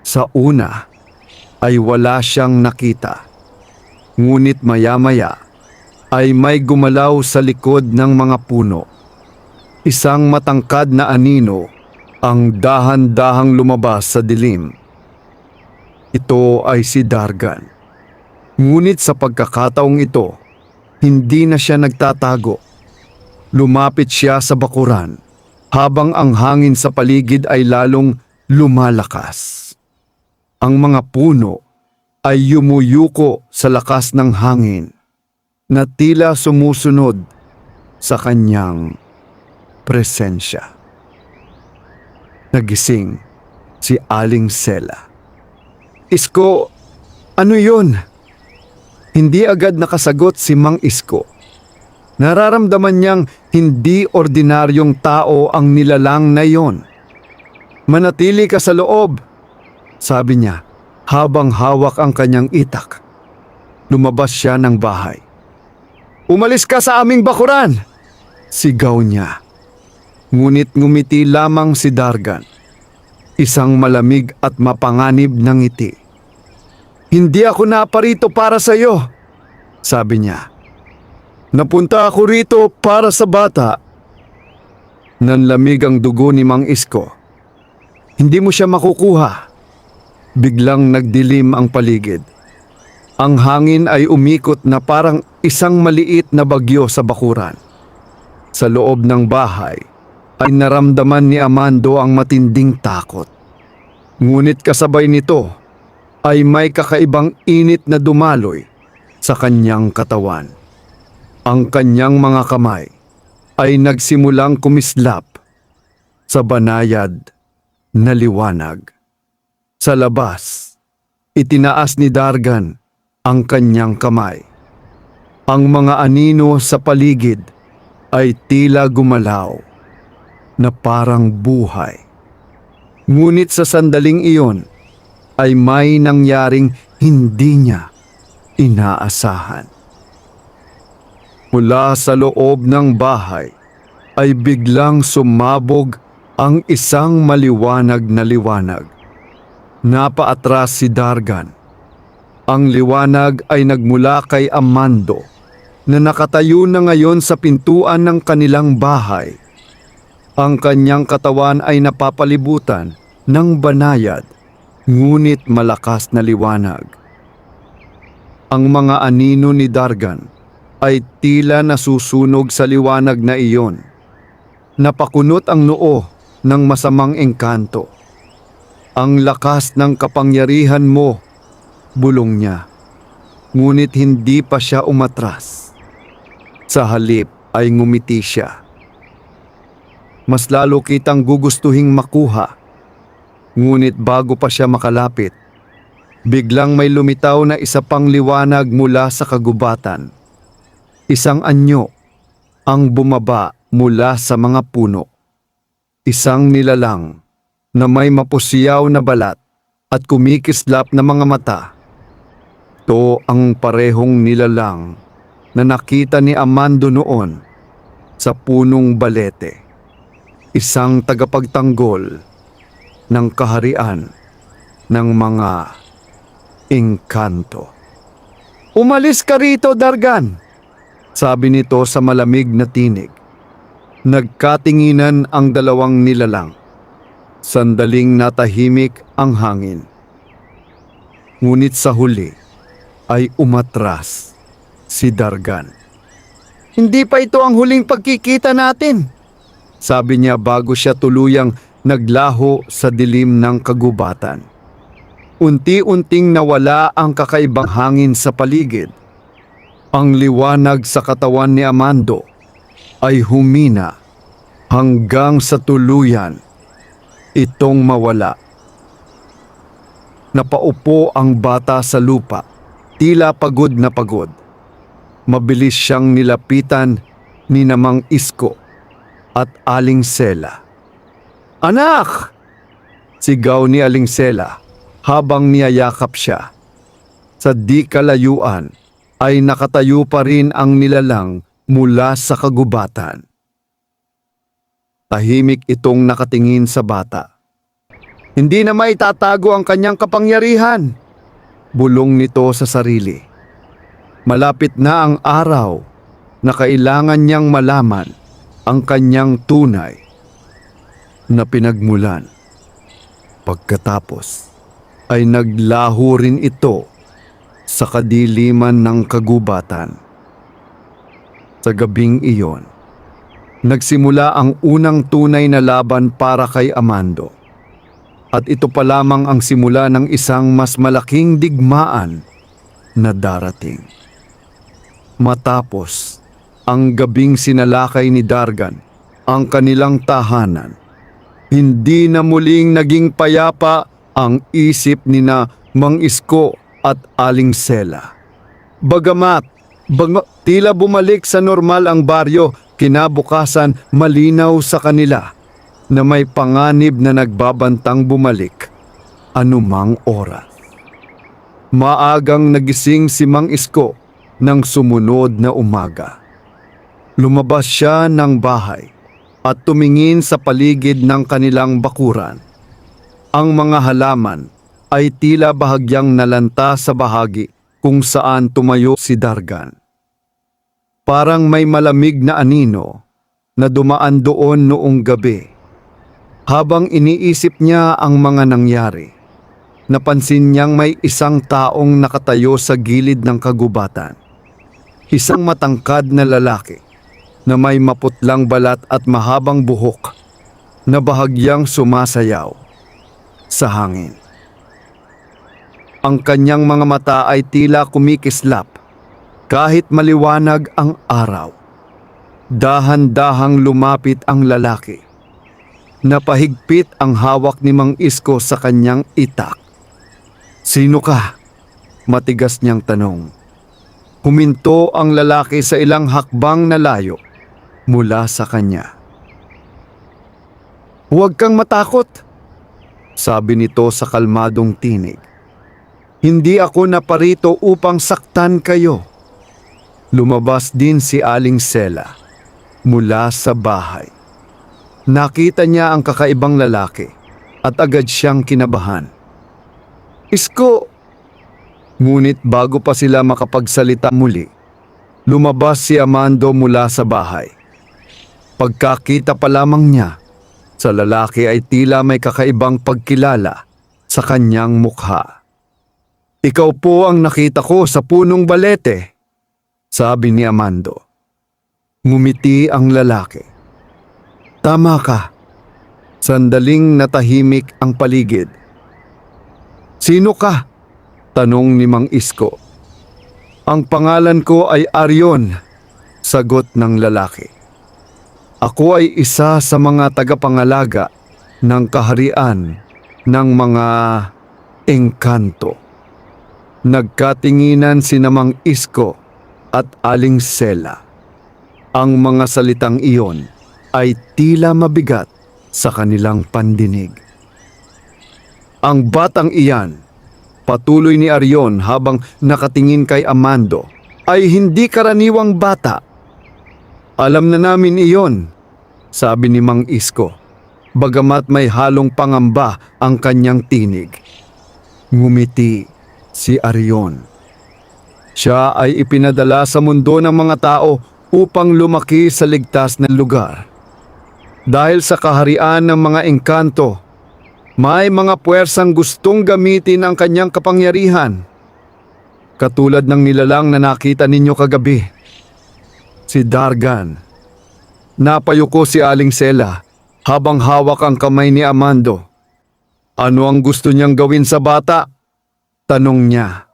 Sa una ay wala siyang nakita. Ngunit maya-maya ay may gumalaw sa likod ng mga puno. Isang matangkad na anino ang dahan-dahang lumabas sa dilim. Ito ay si Dargan. Ngunit sa pagkakataong ito, hindi na siya nagtatago. Lumapit siya sa bakuran habang ang hangin sa paligid ay lalong lumalakas. Ang mga puno ay yumuyuko sa lakas ng hangin na tila sumusunod sa kanyang presensya. Nagising si Aling Sela. "Isko, ano yun?" Hindi agad nakasagot si Mang Isko. Nararamdaman niyang hindi ordinaryong tao ang nilalang na yon. "Manatili ka sa loob," sabi niya habang hawak ang kanyang itak. Lumabas siya ng bahay. "Umalis ka sa aming bakuran!" sigaw niya. Ngunit ngumiti lamang si Dargan. Isang malamig at mapanganib na ngiti. "Hindi ako naparito para sa iyo," sabi niya. "Napunta ako rito para sa bata." Nanlamig ang dugo ni Mang Isko. "Hindi mo siya makukuha." Biglang nagdilim ang paligid. Ang hangin ay umikot na parang isang maliit na bagyo sa bakuran. Sa loob ng bahay ay naramdaman ni Amando ang matinding takot. Ngunit kasabay nito ay may kakaibang init na dumaloy sa kanyang katawan. Ang kanyang mga kamay ay nagsimulang kumislap sa banayad na liwanag. Sa labas, itinaas ni Dargan ang kanyang kamay. Ang mga anino sa paligid ay tila gumalaw na parang buhay. Ngunit sa sandaling iyon ay may nangyaring hindi niya inaasahan. Mula sa loob ng bahay ay biglang sumabog ang isang maliwanag na liwanag. Napaatras si Dargan. Ang liwanag ay nagmula kay Amando na nakatayo na ngayon sa pintuan ng kanilang bahay. Ang kanyang katawan ay napapalibutan ng banayad ngunit malakas na liwanag. Ang mga anino ni Dargan ay tila nasusunog sa liwanag na iyon. Napakunot ang noo ng masamang engkanto. Ang lakas ng kapangyarihan mo, bulong niya. Ngunit hindi pa siya umatras. Sa halip ay ngumiti siya. Mas lalo kitang gugustuhing makuha. Ngunit bago pa siya makalapit, biglang may lumitaw na isa pang liwanag mula sa kagubatan. Isang anyo ang bumaba mula sa mga puno. Isang nilalang na may mapusiyaw na balat at kumikislap na mga mata. Ito ang parehong nilalang na nakita ni Amando noon sa punong balete. Isang tagapagtanggol ng kaharian ng mga engkanto. "Umalis ka rito, Dargan!" sabi nito sa malamig na tinig. Nagkatinginan ang dalawang nilalang. Sandaling natahimik ang hangin. Ngunit sa huli ay umatras si Dargan. "Hindi pa ito ang huling pagkikita natin," sabi niya bago siya tuluyang naglaho sa dilim ng kagubatan. Unti-unting nawala ang kakaibang hangin sa paligid. Ang liwanag sa katawan ni Amando ay humina hanggang sa tuluyan itong mawala. Napaupo ang bata sa lupa, tila pagod na pagod. Mabilis siyang nilapitan ni Namang Isko at Aling Sela. "Anak!" sigaw ni Aling Sela habang niyayakap siya. Sa di kalayuan ay nakatayo pa rin ang nilalang mula sa kagubatan. Tahimik itong nakatingin sa bata. "Hindi na maitatago ang kanyang kapangyarihan," bulong nito sa sarili. Malapit na ang araw na kailangan niyang malaman ang kanyang tunay na pinagmulan. Pagkatapos ay naglaho rin ito sa kadiliman ng kagubatan. Sa gabing iyon, nagsimula ang unang tunay na laban para kay Amando. At ito pa lamang ang simula ng isang mas malaking digmaan na darating. Matapos ang gabing sinalakay ni Dargan ang kanilang tahanan, hindi na muling naging payapa ang isip ni Mang Isko at Aling Sela. Bagamat tila bumalik sa normal ang baryo, kinabukasan malinaw sa kanila na may panganib na nagbabantang bumalik anumang oras. Maagang nagising si Mang Isko ng sumunod na umaga. Lumabas siya ng bahay at tumingin sa paligid ng kanilang bakuran. Ang mga halaman ay tila bahagyang nalanta sa bahagi kung saan tumayo si Dargan. Parang may malamig na anino na dumaan doon noong gabi. Habang iniisip niya ang mga nangyari, napansin niyang may isang taong nakatayo sa gilid ng kagubatan. Isang matangkad na lalaki na may maputlang balat at mahabang buhok na bahagyang sumasayaw sa hangin. Ang kanyang mga mata ay tila kumikislap kahit maliwanag ang araw. Dahan-dahang lumapit ang lalaki. Napahigpit ang hawak ni Mang Isko sa kanyang itak. "Sino ka?" matigas niyang tanong. Huminto ang lalaki sa ilang hakbang na layo mula sa kanya. "Huwag kang matakot," sabi nito sa kalmadong tinig. "Hindi ako naparito upang saktan kayo." Lumabas din si Aling Sela mula sa bahay. Nakita niya ang kakaibang lalaki at agad siyang kinabahan. "Isko!" Ngunit bago pa sila makapagsalita muli, lumabas si Amando mula sa bahay. Pagkakita pa lamang niya sa lalaki ay tila may kakaibang pagkilala sa kanyang mukha. "Ikaw po ang nakita ko sa punong balete," sabi ni Amando. Ngumiti ang lalaki. "Tama ka." Sandaling natahimik ang paligid. "Sino ka?" tanong ni Mang Isko. "Ang pangalan ko ay Arion," sagot ng lalaki. "Ako ay isa sa mga tagapangalaga ng kaharian ng mga engkanto." Nagkatinginan sina Mang Isko at Aling Sela. Ang mga salitang iyon ay tila mabigat sa kanilang pandinig. "Ang batang iyan," patuloy ni Arion habang nakatingin kay Amando, "ay hindi karaniwang bata." "Alam na namin iyon," sabi ni Mang Isko, bagamat may halong pangamba ang kanyang tinig. Ngumiti si Arion. Siya ay ipinadala sa mundo ng mga tao upang lumaki sa ligtas na lugar. Dahil sa kaharian ng mga engkanto, may mga puwersang gustong gamitin ang kanyang kapangyarihan. Katulad ng nilalang na nakita ninyo kagabi. Si Dargan. Napayuko si Aling Sela habang hawak ang kamay ni Amando. "Ano ang gusto niyang gawin sa bata?" tanong niya.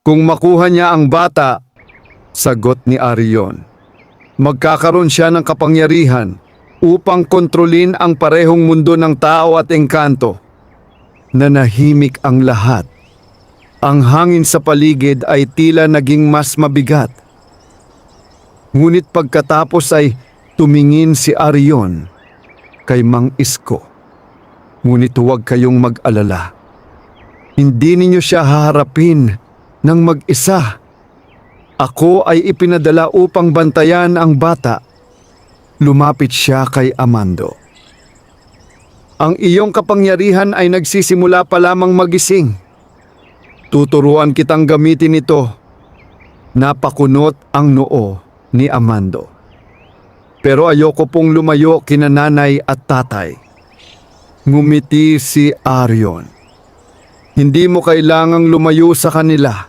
"Kung makuha niya ang bata," sagot ni Arion, "magkakaroon siya ng kapangyarihan upang kontrolin ang parehong mundo ng tao at engkanto." Nanahimik ang lahat. Ang hangin sa paligid ay tila naging mas mabigat. Ngunit pagkatapos ay tumingin si Arion kay Mang Isko. "Ngunit huwag kayong mag-alala. Hindi ninyo siya haharapin ng mag-isa. Ako ay ipinadala upang bantayan ang bata." Lumapit siya kay Amando. "Ang iyong kapangyarihan ay nagsisimula pa lamang magising. Tuturuan kitang gamitin ito." Napakunot ang noo ni Amando. "Pero ayoko pong lumayo kina nanay at tatay." Ngumiti si Arion. "Hindi mo kailangang lumayo sa kanila.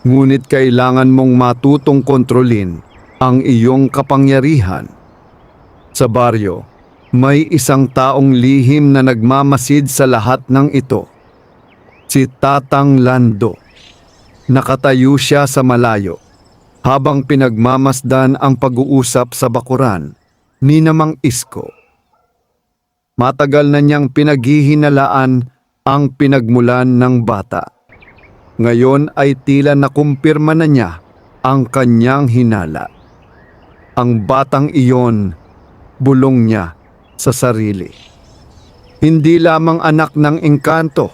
Ngunit kailangan mong matutong kontrolin ang iyong kapangyarihan. Sa baryo, may isang taong lihim na nagmamasid sa lahat ng ito. Si Tatang Lando. Nakatayo siya sa malayo habang pinagmamasdan ang pag-uusap sa bakuran ni Mang Isko. Matagal na niyang pinaghihinalaan ang pinagmulan ng bata. Ngayon ay tila nakumpirma na niya ang kanyang hinala. Ang batang iyon, bulong niya sa sarili. Hindi lamang anak ng engkanto.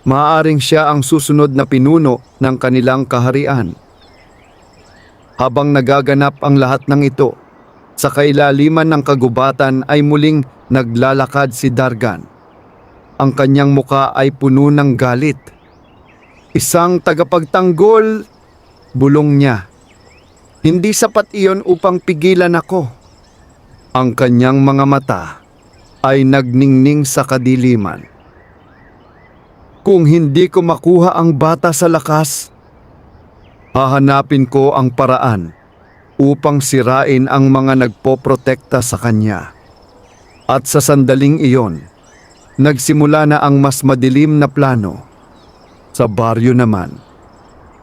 Maaaring siya ang susunod na pinuno ng kanilang kaharian. Habang nagaganap ang lahat ng ito, sa kailaliman ng kagubatan ay muling naglalakad si Dargan. Ang kanyang muka ay puno ng galit. "Isang tagapagtanggol," bulong niya. "Hindi sapat iyon upang pigilan ako." Ang kanyang mga mata ay nagningning sa kadiliman. "Kung hindi ko makuha ang bata sa lakas, hahanapin ko ang paraan upang sirain ang mga nagpoprotekta sa kanya." At sa sandaling iyon, nagsimula na ang mas madilim na plano. Sa baryo naman,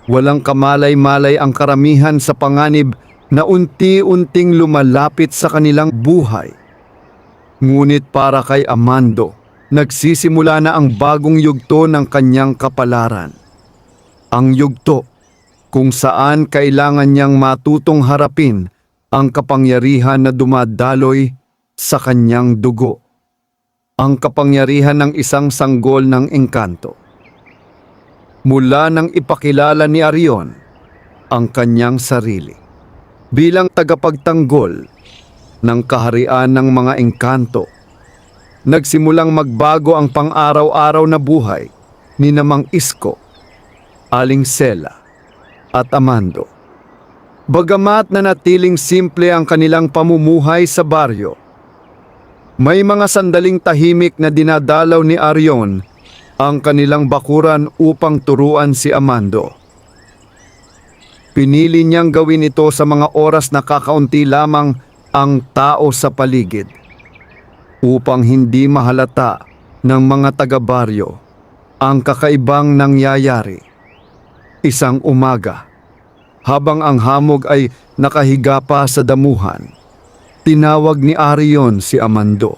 walang kamalay-malay ang karamihan sa panganib na unti-unting lumalapit sa kanilang buhay. Ngunit para kay Amando, nagsisimula na ang bagong yugto ng kanyang kapalaran. Ang yugto kung saan kailangan niyang matutong harapin ang kapangyarihan na dumadaloy sa kanyang dugo. Ang kapangyarihan ng isang sanggol ng engkanto. Mula nang ipakilala ni Arion ang kanyang sarili bilang tagapagtanggol ng kaharian ng mga engkanto, nagsimulang magbago ang pang-araw-araw na buhay ni Mang Isko, Aling Sela at Amando. Bagamat nanatiling simple ang kanilang pamumuhay sa baryo, May mga sandaling tahimik na dinadalaw ni Arion ang kanilang bakuran upang turuan si Amando. Pinili niyang gawin ito sa mga oras na kakaunti lamang ang tao sa paligid upang hindi mahalata ng mga taga-baryo ang kakaibang nangyayari. Isang umaga, habang ang hamog ay nakahiga pa sa damuhan, tinawag ni Arion si Amando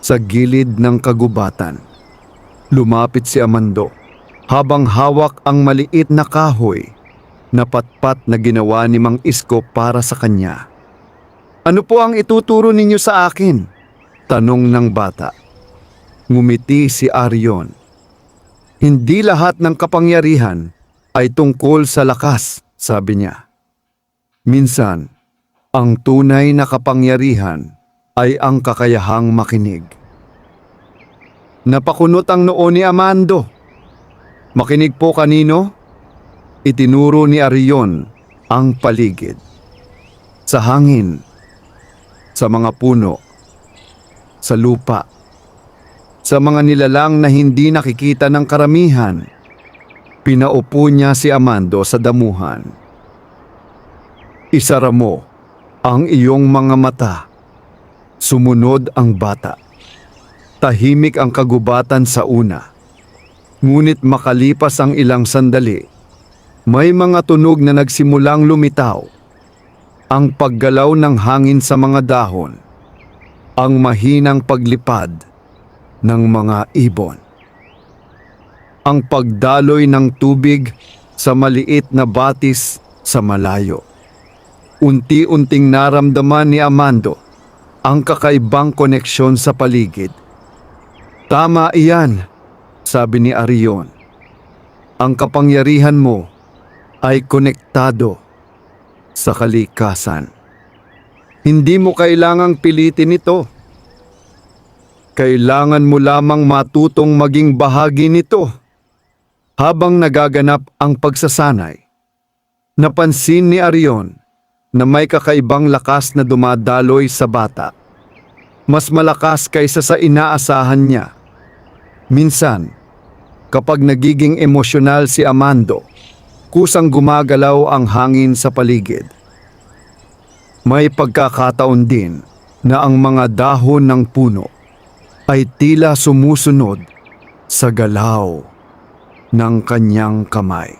sa gilid ng kagubatan. Lumapit si Amando habang hawak ang maliit na kahoy na patpat na ginawa ni Mang Isko para sa kanya. "Ano po ang ituturo ninyo sa akin?" tanong ng bata. Ngumiti si Arion. "Hindi lahat ng kapangyarihan ay tungkol sa lakas," sabi niya. "Minsan, ang tunay na kapangyarihan ay ang kakayahang makinig." Napakunot ang noo ni Amando. "Makinig po kanino?" Itinuro ni Arion ang paligid. Sa hangin, sa mga puno, sa lupa, sa mga nilalang na hindi nakikita ng karamihan. Pinaupo niya si Amando sa damuhan. "Isara mo ang iyong mga mata." Sumunod ang bata. Tahimik ang kagubatan sa una. Ngunit makalipas ang ilang sandali, may mga tunog na nagsimulang lumitaw. Ang paggalaw ng hangin sa mga dahon, ang mahinang paglipad ng mga ibon, ang pagdaloy ng tubig sa maliit na batis sa malayo. Unti-unting naramdaman ni Amando ang kakaibang koneksyon sa paligid. "Tama iyan," sabi ni Arion. "Ang kapangyarihan mo ay konektado sa kalikasan. Hindi mo kailangang pilitin ito. Kailangan mo lamang matutong maging bahagi nito." Habang nagaganap ang pagsasanay, napansin ni Arion na may kakaibang lakas na dumadaloy sa bata. Mas malakas kaysa sa inaasahan niya. Minsan, kapag nagiging emosyonal si Amando, kusang gumagalaw ang hangin sa paligid. May pagkakataon din na ang mga dahon ng puno ay tila sumusunod sa galaw ng kanyang kamay.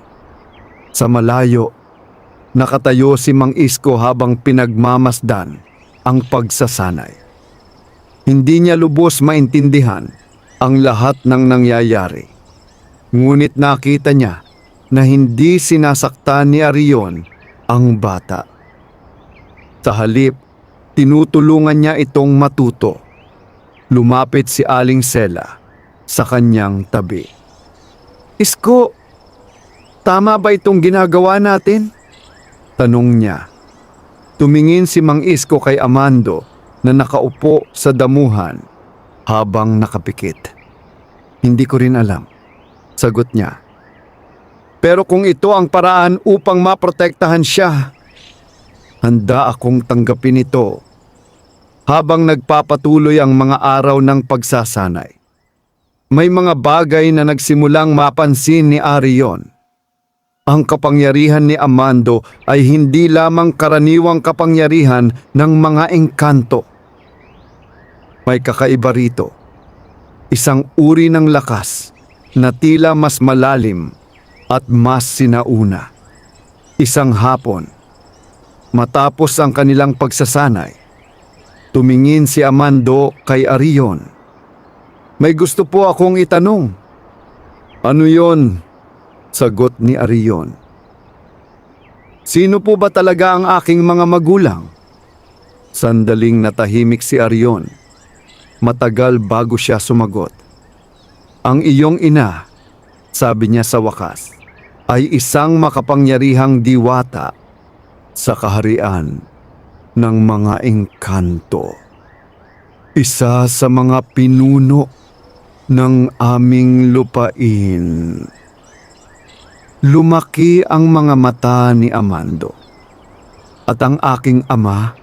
Sa malayo, nakatayo si Mang Isko habang pinagmamasdan ang pagsasanay. Hindi niya lubos maintindihan ang lahat ng nangyayari. Ngunit nakita niya na hindi sinasaktan ni Arion ang bata. Sa halip, tinutulungan niya itong matuto. Lumapit si Aling Sela sa kanyang tabi. "Isko, tama ba itong ginagawa natin?" tanong niya. Tumingin si Mang Isko kay Amando na nakaupo sa damuhan habang nakapikit. "Hindi ko rin alam," sagot niya. "Pero kung ito ang paraan upang maprotektahan siya, handa akong tanggapin ito." Habang nagpapatuloy ang mga araw ng pagsasanay, may mga bagay na nagsimulang mapansin ni Arion. Ang kapangyarihan ni Amando ay hindi lamang karaniwang kapangyarihan ng mga engkanto. May kakaiba rito. Isang uri ng lakas na tila mas malalim at mas sinauna. Isang hapon, matapos ang kanilang pagsasanay, tumingin si Amando kay Arion. "May gusto po akong itanong." "Ano yon?" sagot ni Arion. "Sino po ba talaga ang aking mga magulang?" Sandaling natahimik si Arion. Matagal bago siya sumagot. "Ang iyong ina," sabi niya sa wakas, "ay isang makapangyarihang diwata sa kaharian ng mga engkanto. Isa sa mga pinuno ng aming lupain." Lumaki ang mga mata ni Amando. At ang aking ama,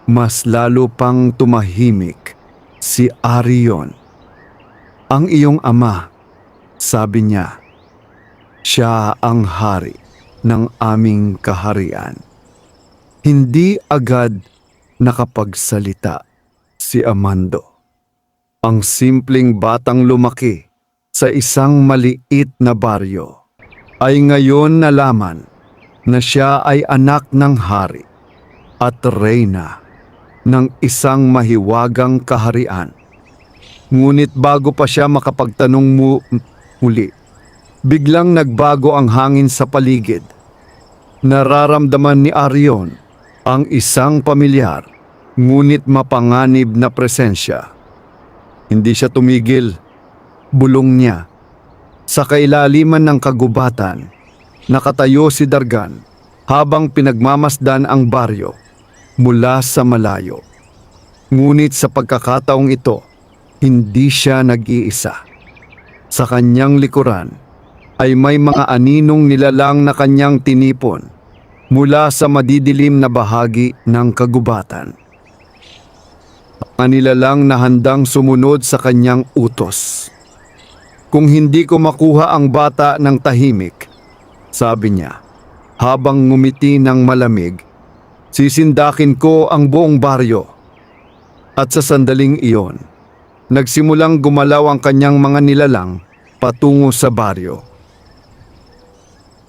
mas lalo pang tumahimik si Arion. Ang iyong ama, sabi niya, siya ang hari ng aming kaharian. Hindi agad nakapagsalita si Amando. Ang simpleng batang lumaki sa isang maliit na baryo ay ngayon nalaman na siya ay anak ng hari at reyna ng isang mahiwagang kaharian. Ngunit bago pa siya makapagtanong muli, biglang nagbago ang hangin sa paligid. Nararamdaman ni Arion ang isang pamilyar ngunit mapanganib na presensya. Hindi siya tumigil. Bulong niya. Sa kailaliman ng kagubatan, nakatayo si Dargan habang pinagmamasdan ang baryo mula sa malayo. Ngunit sa pagkakataong ito, hindi siya nag-iisa. Sa kanyang likuran ay may mga aninong nilalang na kanyang tinipon mula sa madidilim na bahagi ng kagubatan. Mga nilalang na handang sumunod sa kanyang utos. Kung hindi ko makuha ang bata ng tahimik, sabi niya, habang ngumiti ng malamig, sisindakin ko ang buong baryo. At sa sandaling iyon, nagsimulang gumalaw ang kanyang mga nilalang patungo sa baryo.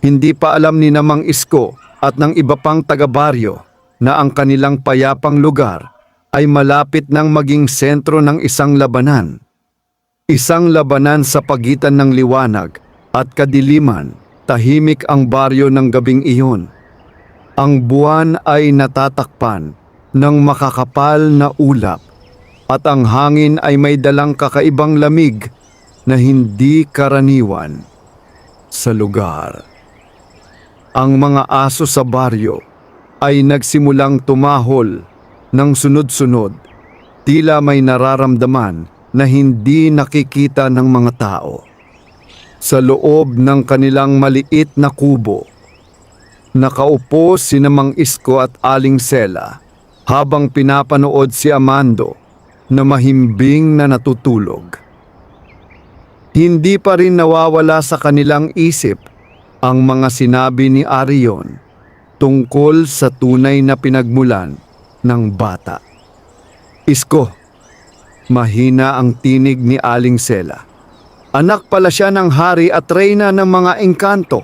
Hindi pa alam ni Namang Isko at ng iba pang taga-baryo na ang kanilang payapang lugar ay malapit ng maging sentro ng isang labanan. Isang labanan sa pagitan ng liwanag at kadiliman. Tahimik ang baryo ng gabing iyon. Ang buwan ay natatakpan ng makakapal na ulap at ang hangin ay may dalang kakaibang lamig na hindi karaniwan sa lugar. Ang mga aso sa baryo ay nagsimulang tumahol ng sunod-sunod, tila may nararamdaman na hindi nakikita ng mga tao. Sa loob ng kanilang maliit na kubo, nakaupo si Namang Isko at Aling Sela habang pinapanood si Amando na mahimbing na natutulog. Hindi pa rin nawawala sa kanilang isip ang mga sinabi ni Arion tungkol sa tunay na pinagmulan ng bata. Isko, mahina ang tinig ni Aling Sela. Anak pala siya ng hari at reyna ng mga engkanto.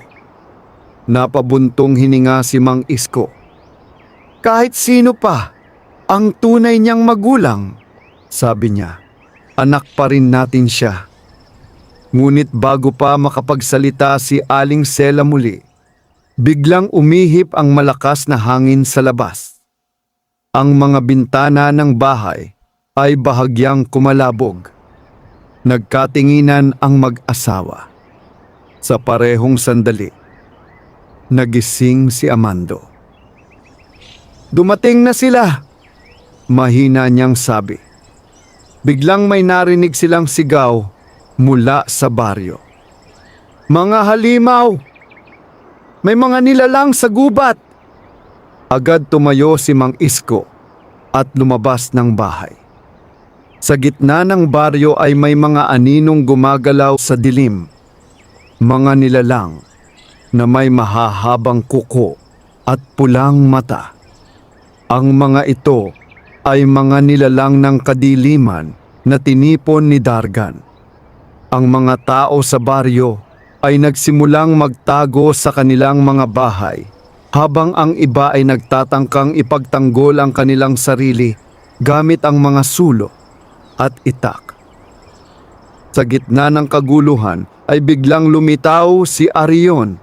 Napabuntong hininga si Mang Isko. Kahit sino pa, ang tunay niyang magulang, sabi niya, anak pa rin natin siya. Ngunit bago pa makapagsalita si Aling Sela muli, biglang umihip ang malakas na hangin sa labas. Ang mga bintana ng bahay ay bahagyang kumalabog. Nagkatinginan ang mag-asawa. Sa parehong sandali, nagising si Amando. Dumating na sila, mahina niyang sabi. Biglang may narinig silang sigaw mula sa baryo. Mga halimaw! May mga nilalang sa gubat! Agad tumayo si Mang Isko at lumabas ng bahay. Sa gitna ng baryo ay may mga aninong gumagalaw sa dilim. Mga nilalang na may mahahabang kuko at pulang mata. Ang mga ito ay mga nilalang ng kadiliman na tinipon ni Dargan. Ang mga tao sa baryo ay nagsimulang magtago sa kanilang mga bahay habang ang iba ay nagtatangkang ipagtanggol ang kanilang sarili gamit ang mga sulo at itak. Sa gitna ng kaguluhan ay biglang lumitaw si Arion.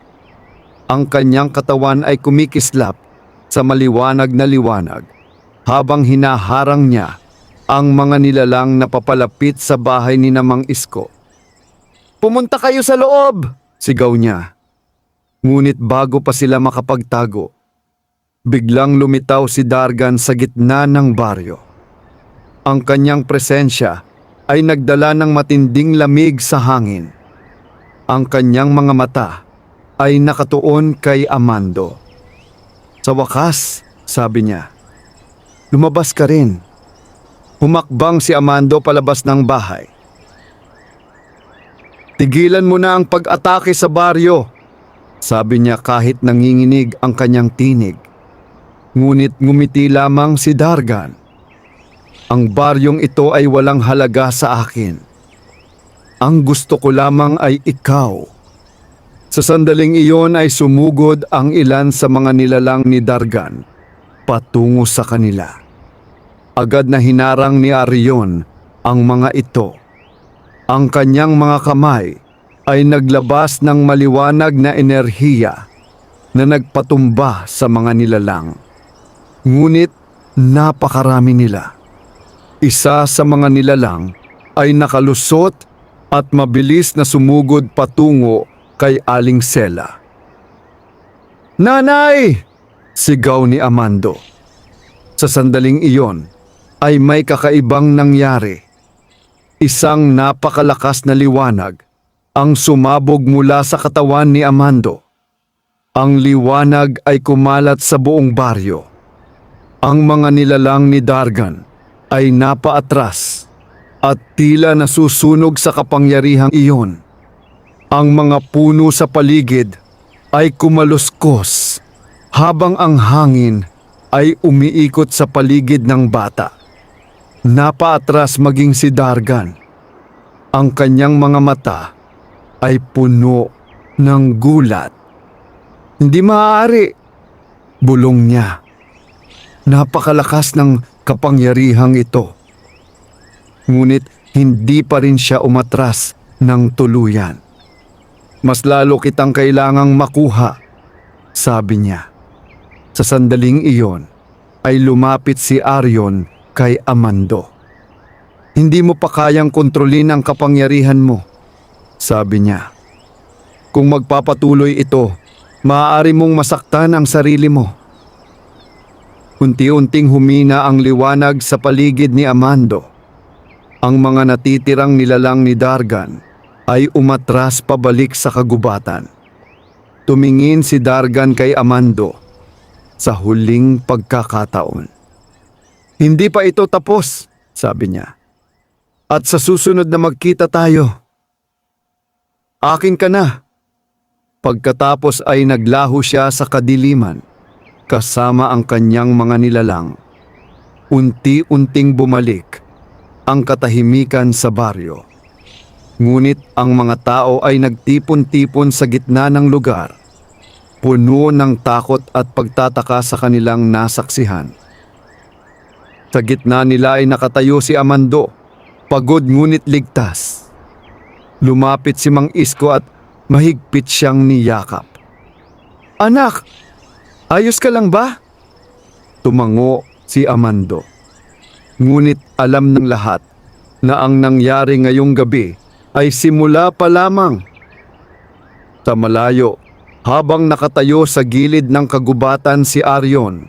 Ang kanyang katawan ay kumikislap sa maliwanag na liwanag habang hinaharang niya ang mga nilalang na papalapit sa bahay ni Namang Isko. Pumunta kayo sa loob! Sigaw niya. Ngunit bago pa sila makapagtago, biglang lumitaw si Dargan sa gitna ng baryo. Ang kanyang presensya ay nagdala ng matinding lamig sa hangin. Ang kanyang mga mata ay nakatuon kay Amando. Sa wakas, sabi niya, lumabas ka rin. Humakbang si Amando palabas ng bahay. "Tigilan mo na ang pag-atake sa baryo," sabi niya kahit nanginginig ang kanyang tinig. Ngunit ngumiti lamang si Dargan. "Ang baryong ito ay walang halaga sa akin. Ang gusto ko lamang ay ikaw." Sa sandaling iyon ay sumugod ang ilan sa mga nilalang ni Dargan patungo sa kanila. Agad na hinarang ni Arion ang mga ito. Ang kanyang mga kamay ay naglabas ng maliwanag na enerhiya na nagpatumba sa mga nilalang. Ngunit napakarami nila. Isa sa mga nilalang ay nakalusot at mabilis na sumugod patungo kay Aling Sela. "Nanay!" sigaw ni Amando. Sa sandaling iyon ay may kakaibang nangyari. Isang napakalakas na liwanag ang sumabog mula sa katawan ni Amando. Ang liwanag ay kumalat sa buong baryo. Ang mga nilalang ni Dargan ay napaatras at tila nasusunog sa kapangyarihang iyon. Ang mga puno sa paligid ay kumaluskos habang ang hangin ay umiikot sa paligid ng bata. Napaatras maging si Dargan. Ang kanyang mga mata ay puno ng gulat. "Hindi maaari," bulong niya. Napakalakas ng kapangyarihang ito. Ngunit hindi pa rin siya umatras ng tuluyan. "Mas lalo kitang kailangang makuha," sabi niya. Sa sandaling iyon ay lumapit si Arion kay Amando. "Hindi mo pa kayang kontrolin ang kapangyarihan mo," sabi niya. "Kung magpapatuloy ito, maaari mong masaktan ang sarili mo." Unti-unting humina ang liwanag sa paligid ni Amando. Ang mga natitirang nilalang ni Dargan ay umatras pabalik sa kagubatan. Tumingin si Dargan kay Amando sa huling pagkakataon. "Hindi pa ito tapos," sabi niya. "At sa susunod na magkita tayo, akin ka na." Pagkatapos ay naglaho siya sa kadiliman kasama ang kanyang mga nilalang. Unti-unting bumalik ang katahimikan sa baryo. Ngunit ang mga tao ay nagtipon-tipon sa gitna ng lugar, puno ng takot at pagtataka sa kanilang nasaksihan. Sa gitna nila ay nakatayo si Amando, pagod ngunit ligtas. Lumapit si Mang Isko at mahigpit siyang niyakap. "Anak, ayos ka lang ba?" Tumango si Amando. Ngunit alam ng lahat na ang nangyari ngayong gabi ay simula pa lamang. Sa malayo, habang nakatayo sa gilid ng kagubatan si Arion,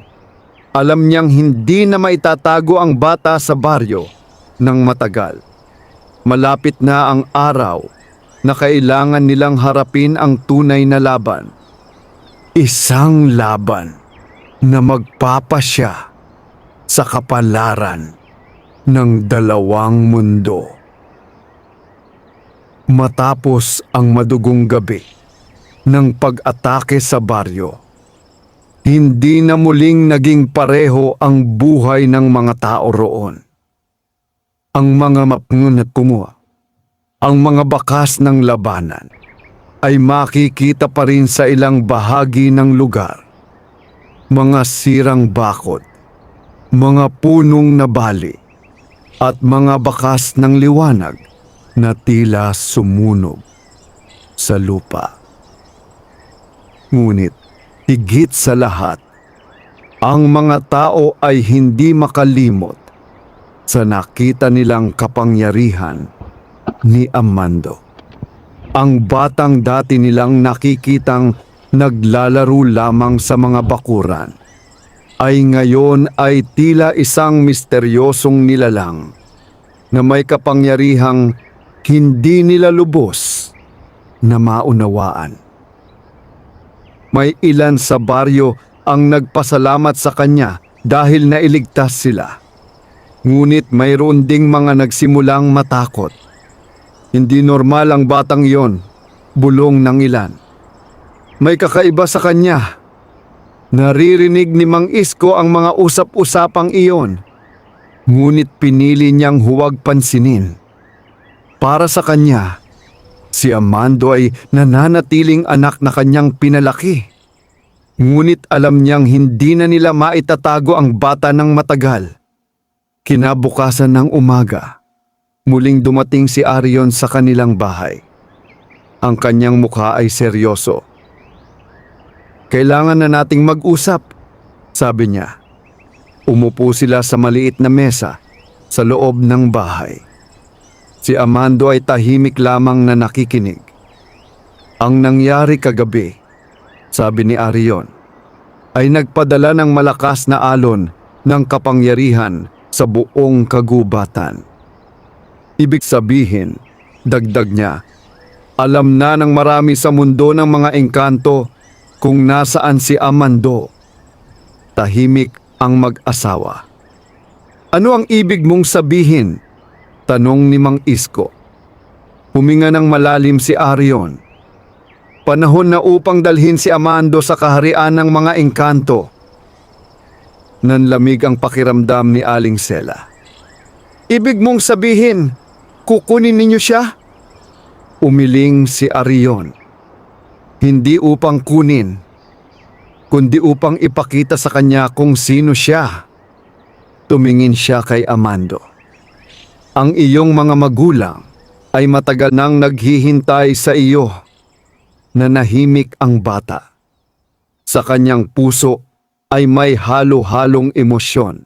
alam niyang hindi na maitatago ang bata sa baryo ng matagal. Malapit na ang araw na kailangan nilang harapin ang tunay na laban. Isang laban na magpapasya sa kapalaran ng dalawang mundo. Matapos ang madugong gabi ng pag-atake sa baryo, hindi na muling naging pareho ang buhay ng mga tao roon. Ang mga mapungon at kumuha, ang mga bakas ng labanan ay makikita pa rin sa ilang bahagi ng lugar. Mga sirang bakod, mga punong nabali, at mga bakas ng liwanag na tila sumunog sa lupa. Ngunit higit sa lahat, ang mga tao ay hindi makalimot sa nakita nilang kapangyarihan ni Amando. Ang batang dati nilang nakikitang naglalaro lamang sa mga bakuran ay ngayon ay tila isang misteryosong nilalang na may kapangyarihang hindi nila lubos na maunawaan. May ilan sa baryo ang nagpasalamat sa kanya dahil nailigtas sila. Ngunit mayroon ding mga nagsimulang matakot. Hindi normal ang batang iyon, bulong ng ilan. May kakaiba sa kanya. Naririnig ni Mang Isko ang mga usap-usapang iyon. Ngunit pinili niyang huwag pansinin. Para sa kanya, si Amando ay nananatiling anak na kanyang pinalaki. Ngunit alam niyang hindi na nila maitatago ang bata ng matagal. Kinabukasan ng umaga, muling dumating si Arion sa kanilang bahay. Ang kanyang mukha ay seryoso. Kailangan na nating mag-usap, sabi niya. Umupo sila sa maliit na mesa sa loob ng bahay. Si Amando ay tahimik lamang na nakikinig. Ang nangyari kagabi, sabi ni Arion, ay nagpadala ng malakas na alon ng kapangyarihan sa buong kagubatan. Ibig sabihin, dagdag niya, alam na ng marami sa mundo ng mga engkanto kung nasaan si Amando. Tahimik ang mag-asawa. Ano ang ibig mong sabihin? Tanong ni Mang Isko. Huminga ng malalim si Arion. Panahon na upang dalhin si Amando sa kaharian ng mga engkanto. Nanlamig ang pakiramdam ni Aling Sela. Ibig mong sabihin, kukunin ninyo siya? Umiling si Arion. Hindi upang kunin, kundi upang ipakita sa kanya kung sino siya. Tumingin siya kay Amando. Ang iyong mga magulang ay matagal nang naghihintay sa iyo. Nanahimik ang bata. Sa kanyang puso ay may halo-halong emosyon.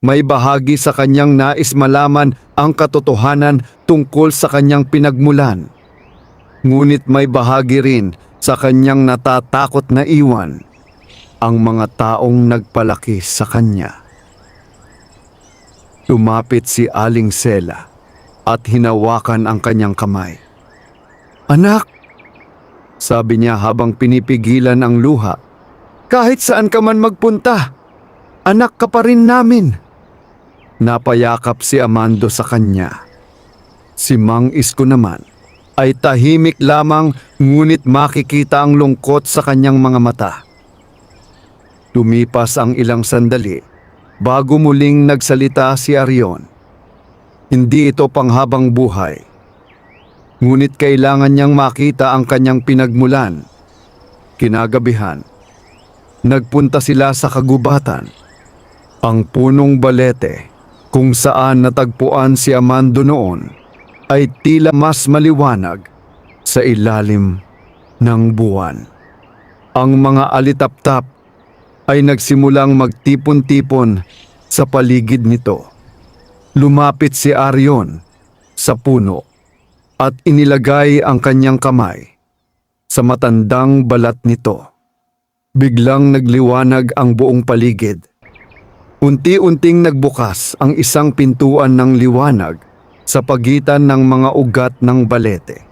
May bahagi sa kanyang nais malaman ang katotohanan tungkol sa kanyang pinagmulan. Ngunit may bahagi rin sa kanyang natatakot na iwan ang mga taong nagpalaki sa kanya. Lumapit si Aling Sela at hinawakan ang kanyang kamay. Anak, sabi niya habang pinipigilan ang luha, kahit saan ka man magpunta, anak ka pa rin namin. Napayakap si Amando sa kanya. Si Mang Isko naman ay tahimik lamang ngunit makikita ang lungkot sa kanyang mga mata. Lumipas ang ilang sandali bago muling nagsalita si Arion. Hindi ito panghabang buhay. Ngunit kailangan niyang makita ang kanyang pinagmulan. Kinagabihan, nagpunta sila sa kagubatan. Ang punong balete kung saan natagpuan si Amando noon ay tila mas maliwanag sa ilalim ng buwan. Ang mga alitaptap ay nagsimulang magtipon-tipon sa paligid nito. Lumapit si Arion sa puno at inilagay ang kanyang kamay sa matandang balat nito. Biglang nagliwanag ang buong paligid. Unti-unting nagbukas ang isang pintuan ng liwanag sa pagitan ng mga ugat ng balete.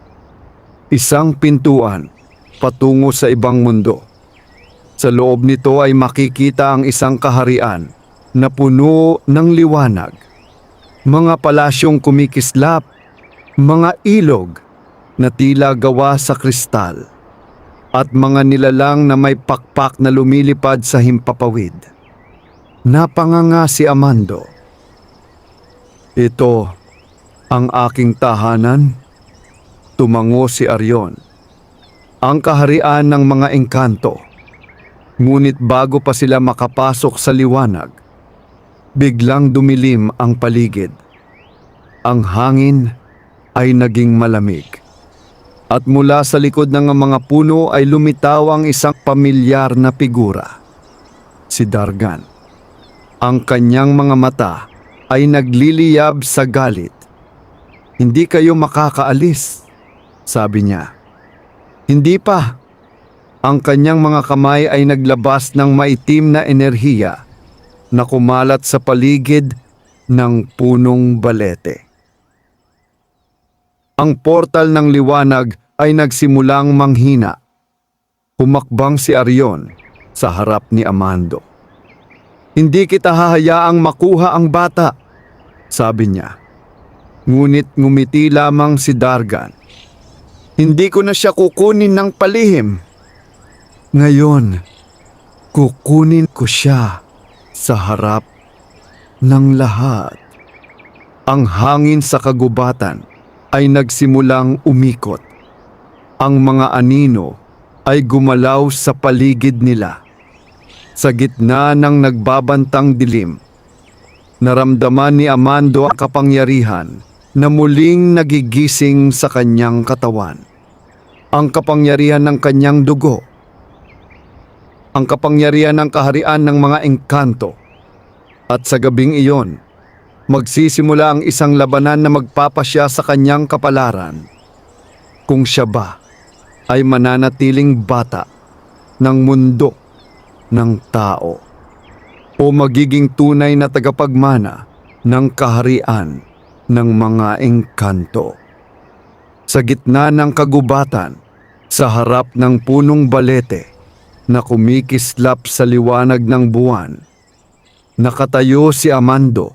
Isang pintuan patungo sa ibang mundo. Sa loob nito ay makikita ang isang kaharian na puno ng liwanag. Mga palasyong kumikislap, mga ilog na tila gawa sa kristal, at mga nilalang na may pakpak na lumilipad sa himpapawid. Napanganga si Amando. Ito ang aking tahanan, tumango si Arion. Ang kaharian ng mga engkanto. Ngunit bago pa sila makapasok sa liwanag, biglang dumilim ang paligid. Ang hangin ay naging malamig. At mula sa likod ng mga puno ay lumitaw ang isang pamilyar na figura. Si Dargan. Ang kanyang mga mata ay nagliliyab sa galit. Hindi kayo makakaalis, sabi niya. Hindi pa. Ang kanyang mga kamay ay naglabas ng maitim na enerhiya na kumalat sa paligid ng punong balete. Ang portal ng liwanag ay nagsimulang manghina. Humakbang si Arion sa harap ni Amando. Hindi kita hahayaang makuha ang bata, sabi niya. Ngunit ngumiti lamang si Dargan. Hindi ko na siya kukunin ng palihim. Ngayon, kukunin ko siya sa harap ng lahat. Ang hangin sa kagubatan ay nagsimulang umikot. Ang mga anino ay gumalaw sa paligid nila. Sa gitna ng nagbabantang dilim, naramdaman ni Amando ang kapangyarihan na muling nagigising sa kanyang katawan. Ang kapangyarihan ng kanyang dugo. Ang kapangyarihan ng kaharian ng mga engkanto. At sa gabing iyon, magsisimula ang isang labanan na magpapasya sa kanyang kapalaran. Kung siya ba ay mananatiling bata ng mundo ng tao o magiging tunay na tagapagmana ng kaharian ng mga engkanto. Sa gitna ng kagubatan, sa harap ng punong balete na kumikislap sa liwanag ng buwan, nakatayo si Amando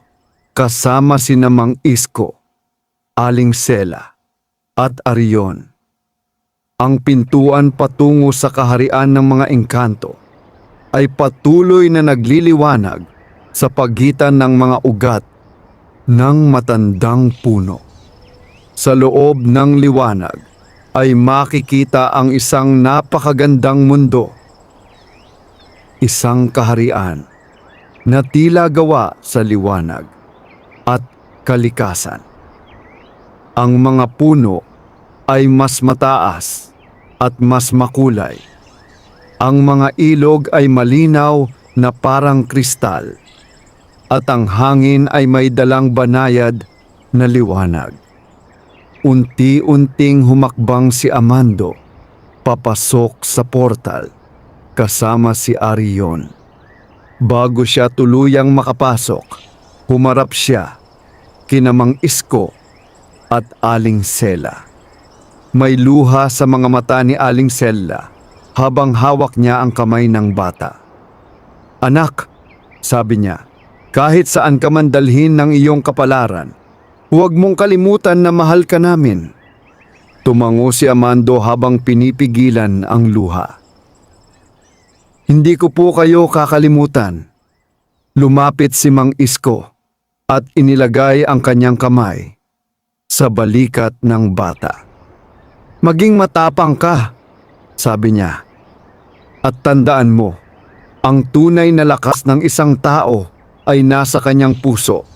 kasama sina Mang Isko, Aling Sela at Arion. Ang pintuan patungo sa kaharian ng mga engkanto ay patuloy na nagliliwanag sa pagitan ng mga ugat ng matandang puno. Sa loob ng liwanag ay makikita ang isang napakagandang mundo. Isang kaharian na tila gawa sa liwanag at kalikasan. Ang mga puno ay mas mataas at mas makulay. Ang mga ilog ay malinaw na parang kristal. At ang hangin ay may dalang banayad na liwanag. Unti-unting humakbang si Amando papasok sa portal kasama si Arion. Bago siya tuluyang makapasok, humarap siya kina Mang Isko at Aling Sela. May luha sa mga mata ni Aling Sela habang hawak niya ang kamay ng bata. Anak, sabi niya, kahit saan ka man dalhin ng iyong kapalaran, huwag mong kalimutan na mahal ka namin. Tumango si Amando habang pinipigilan ang luha. Hindi ko po kayo kakalimutan. Lumapit si Mang Isko at inilagay ang kanyang kamay sa balikat ng bata. Maging matapang ka, sabi niya. At tandaan mo, ang tunay na lakas ng isang tao ay nasa kanyang puso.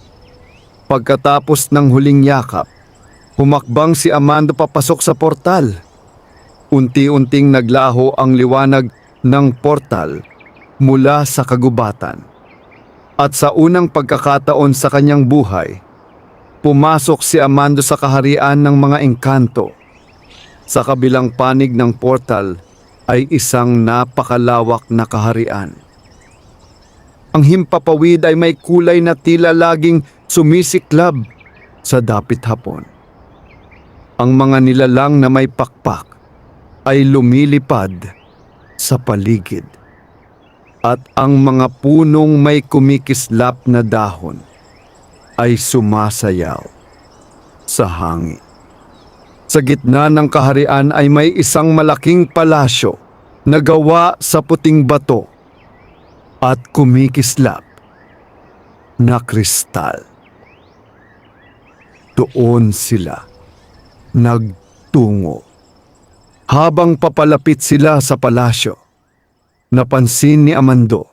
Pagkatapos ng huling yakap, humakbang si Amando papasok sa portal. Unti-unting naglaho ang liwanag ng portal mula sa kagubatan. At sa unang pagkakataon sa kanyang buhay, pumasok si Amando sa kaharian ng mga engkanto. Sa kabilang panig ng portal ay isang napakalawak na kaharian. Ang himpapawid ay may kulay na tila laging sumisiklab sa dapit hapon. Ang mga nilalang na may pakpak ay lumilipad sa paligid. At ang mga punong may kumikislap na dahon ay sumasayaw sa hangin. Sa gitna ng kaharian ay may isang malaking palasyo na gawa sa puting bato at kumikislap na kristal. Doon sila nagtungo. Habang papalapit sila sa palasyo, napansin ni Amando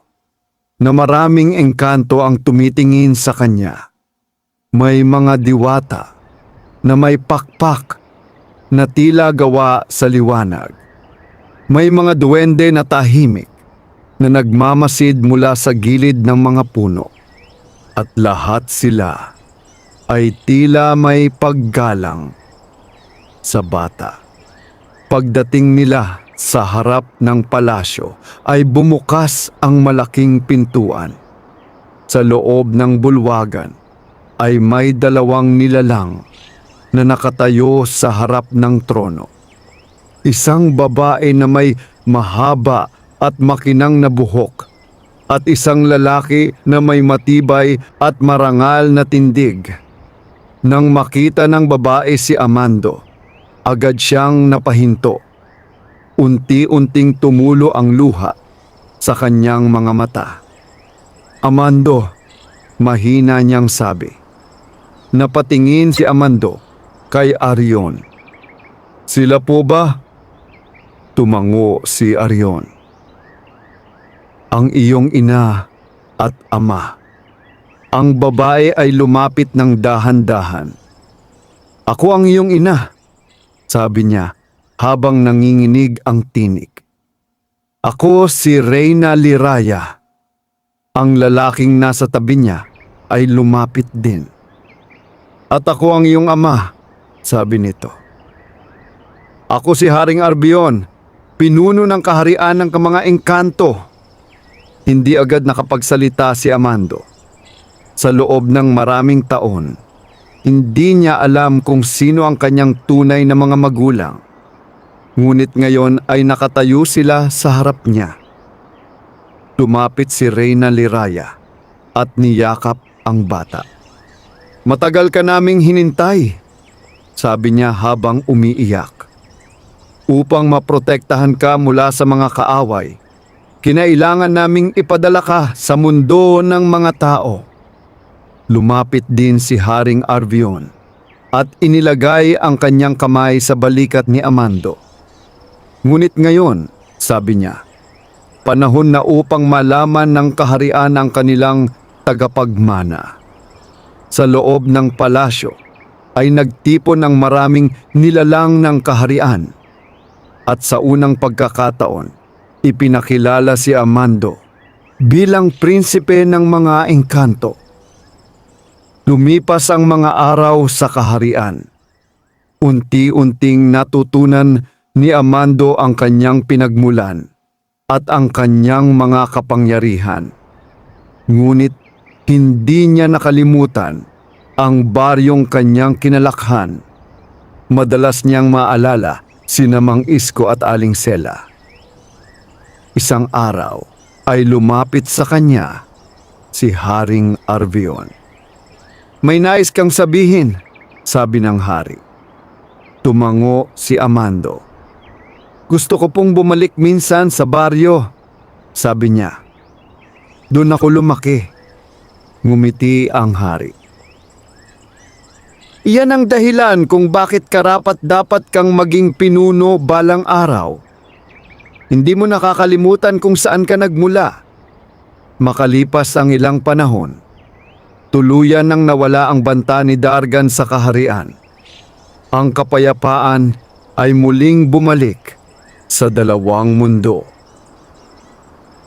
na maraming engkanto ang tumitingin sa kanya. May mga diwata na may pakpak na tila gawa sa liwanag. May mga duwende na tahimik na nagmamasid mula sa gilid ng mga puno. At lahat sila ay tila may paggalang sa bata. Pagdating nila sa harap ng palasyo ay bumukas ang malaking pintuan. Sa loob ng bulwagan ay may dalawang nilalang na nakatayo sa harap ng trono. Isang babae na may mahaba at makinang na buhok at isang lalaki na may matibay at marangal na tindig. Nang makita ng babae si Amando, agad siyang napahinto. Unti-unting tumulo ang luha sa kanyang mga mata. Amando, mahina niyang sabi. Napatingin si Amando kay Arion. Sila po ba? Tumango si Arion. Ang iyong ina at ama. Ang babae ay lumapit ng dahan-dahan. Ako ang iyong ina, sabi niya habang nanginginig ang tinig. Ako si Reyna Liraya. Ang lalaking nasa tabi niya ay lumapit din. At ako ang iyong ama, sabi nito. Ako si Haring Arbion, pinuno ng kaharian ng mga engkanto. Hindi agad nakapagsalita si Amando. Sa loob ng maraming taon, hindi niya alam kung sino ang kanyang tunay na mga magulang. Ngunit ngayon ay nakatayo sila sa harap niya. Lumapit si Reyna Liraya at niyakap ang bata. Matagal ka naming hinintay, sabi niya habang umiiyak. Upang maprotektahan ka mula sa mga kaaway, kinailangan naming ipadala ka sa mundo ng mga tao. Lumapit din si Haring Arvion at inilagay ang kanyang kamay sa balikat ni Amando. Ngunit ngayon, sabi niya, panahon na upang malaman ng kaharian ang kanilang tagapagmana. Sa loob ng palasyo ay nagtipon ng maraming nilalang ng kaharian. At sa unang pagkakataon, ipinakilala si Amando bilang prinsipe ng mga engkanto. Lumipas ang mga araw sa kaharian. Unti-unting natutunan ni Amando ang kanyang pinagmulan at ang kanyang mga kapangyarihan. Ngunit hindi niya nakalimutan ang baryong kanyang kinalakhan. Madalas niyang maalala sina Mang Isko at Aling Sela. Isang araw ay lumapit sa kanya si Haring Arvion. May nais kang sabihin, sabi ng hari. Tumango si Amando. Gusto ko pong bumalik minsan sa baryo, sabi niya. Doon ako lumaki. Ngumiti ang hari. Iyan ang dahilan kung bakit karapat-dapat kang maging pinuno balang araw. Hindi mo nakakalimutan kung saan ka nagmula. Makalipas ang ilang panahon, tuluyan nang nawala ang banta ni Dargan sa kaharian. Ang kapayapaan ay muling bumalik sa dalawang mundo.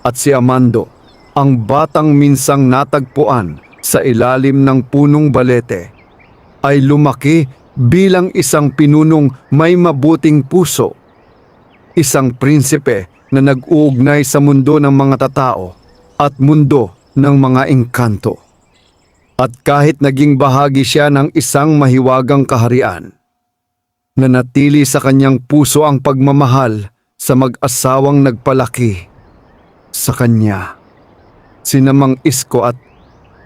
At si Amando, ang batang minsang natagpuan sa ilalim ng punong balete, ay lumaki bilang isang pinunong may mabuting puso. Isang prinsipe na nag-uugnay sa mundo ng mga tatao at mundo ng mga engkanto. At kahit naging bahagi siya ng isang mahiwagang kaharian, nanatili sa kanyang puso ang pagmamahal sa mag-asawang nagpalaki sa kanya, sina Mang Isko at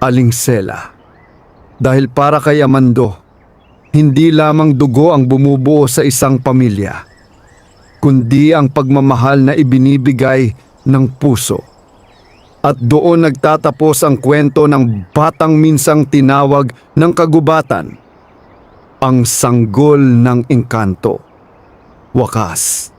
Aling Sela. Dahil para kay Amando, hindi lamang dugo ang bumubuo sa isang pamilya, kundi ang pagmamahal na ibinibigay ng puso. At doon nagtatapos ang kwento ng batang minsang tinawag ng kagubatan, ang sanggol ng engkanto. Wakas.